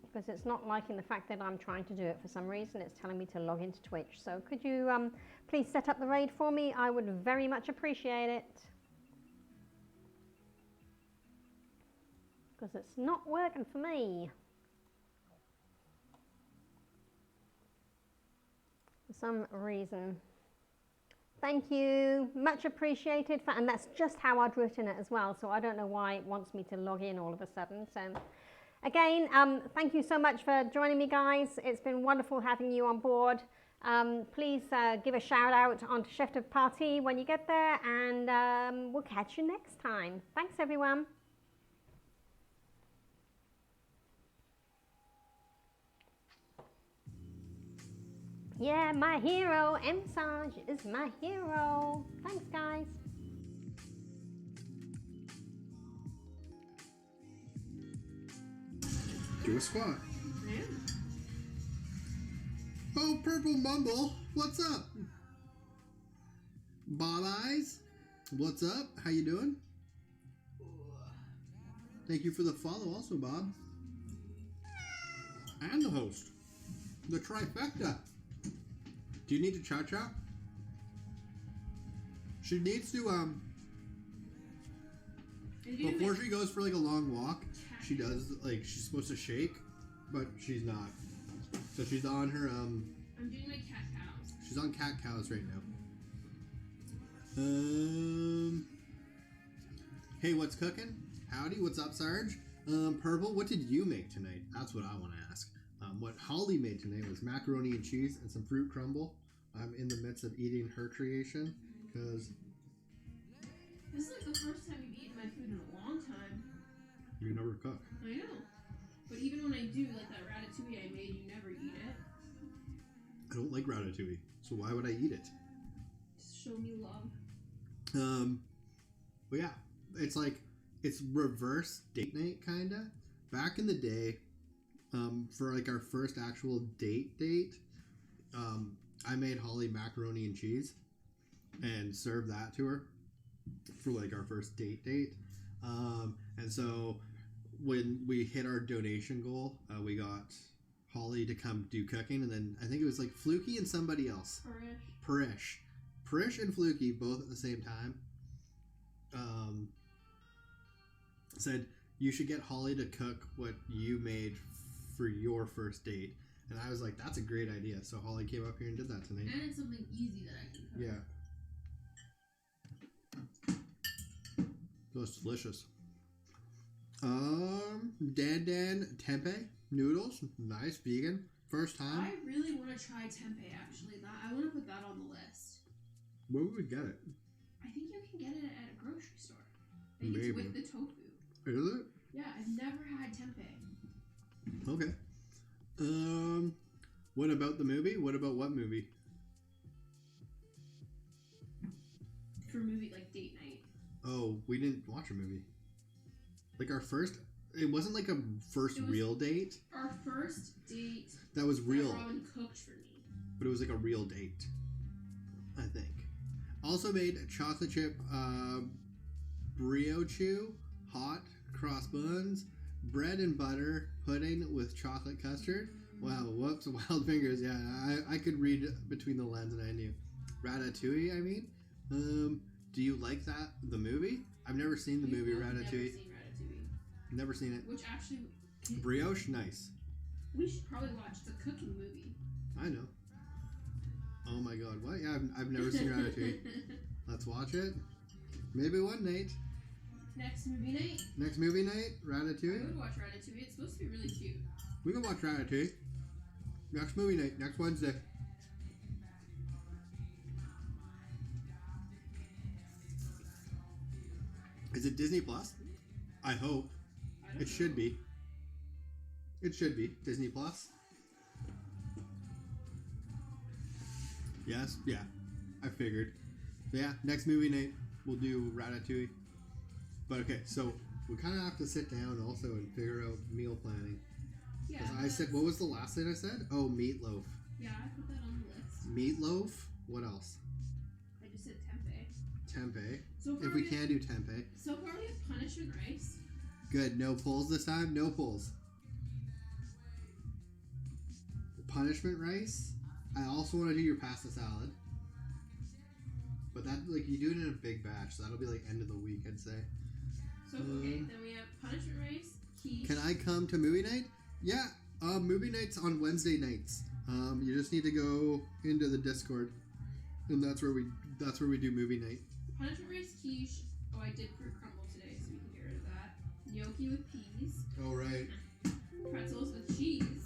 Because it's not liking the fact that I'm trying to do it for some reason. It's telling me to log into Twitch. So could you please set up the raid for me? I would very much appreciate it. Because it's not working for me. For some reason. Thank you, much appreciated. And that's just how I'd written it as well. So I don't know why it wants me to log in all of a sudden. So again, thank you so much for joining me, guys. It's been wonderful having you on board. Please give a shout out onto Chef de Party when you get there, and we'll catch you next time. Thanks, everyone. Yeah, my hero, Emsage is my hero. Thanks, guys. Do a squat. Yeah. Oh, Purple Mumble, what's up? Bob Eyes, what's up? How you doing? Thank you for the follow also, Bob. And the host. The trifecta. Do you need to cha-cha? She needs to, before she goes for like a long walk, she does, like, she's supposed to shake, but she's not. So she's on her, I'm doing my cat cows. She's on cat cows right now. Hey, what's cooking? Howdy, what's up, Sarge? Purple, what did you make tonight? That's what I want to ask. What Holly made tonight was macaroni and cheese and some fruit crumble. I'm in the midst of eating her creation because This is like the first time you've eaten my food in a long time. you never cook. I know. But even when I do, like that ratatouille I made, you never eat it. I don't like ratatouille, so why would I eat it? Just show me love. But yeah, it's reverse date night kinda. Back in the day, for like our first actual date, I made Holly macaroni and cheese and served that to her for like our first date. And so when we hit our donation goal, we got Holly to come do cooking, and then I think it was like Fluky and somebody else. Parish and Fluky both at the same time. Said you should get Holly to cook what you made for your first date, and I was like, that's a great idea. So Holly came up here and did that tonight. And it's something easy that I can cook. Yeah. It was delicious. Dan Tempeh noodles, nice vegan. First time. I really want to try tempeh. Actually, I want to put that on the list. Where would we get it? I think you can get it at a grocery store. I think Maybe. it's with the tofu. Is it? Yeah, I've never had tempeh. Okay. What about the movie? What about what movie? For movie like date night. Oh, we didn't watch a movie. Like our first, it wasn't like a first real date. Our first date. That was real. That Robin cooked for me. But it was like a real date, I think. Also made chocolate chip brioche, hot cross buns, bread and butter pudding with chocolate custard. Wow, whoops, wild fingers. Yeah, I could read between the lines and I knew. Ratatouille, I mean. Do you like that, the movie? I've never seen the movie Ratatouille. Never seen Ratatouille. Never seen it. Which actually... Brioche, nice. We should probably watch. It's a cooking movie. I know. Oh my god, what? Yeah, I've never seen Ratatouille. Let's watch it. Maybe one night. Next movie night? Next movie night, I Ratatouille. would watch Ratatouille. It's supposed to be really cute. We can watch Ratatouille. Next movie night, next Wednesday. Is it Disney Plus? I hope. I don't It know. should be. It should be Disney Plus. Yes, yeah. I figured. So yeah, next movie night we'll do Ratatouille. But okay, so we kind of have to sit down also and figure out meal planning. Yeah. 'Cause I said, what was the last thing I said? Oh, meatloaf. Yeah, I put that on the list. Meatloaf. What else? I just said tempeh. Tempeh. So far If we can do tempeh. So far we have punishment rice. Good. No pulls this time. No pulls. Punishment rice. I also want to do your pasta salad. But that, like, you do it in a big batch, so that'll be like end of the week, I'd say. So okay, then we have punishment rice, quiche. Can I come to movie night? Yeah. Movie nights on Wednesday nights. You just need to go into the Discord, and that's where we do movie night. Punishment rice, quiche. Oh, I did fruit crumble today, so we can get rid of that. Gnocchi with peas. Oh right. Pretzels with cheese.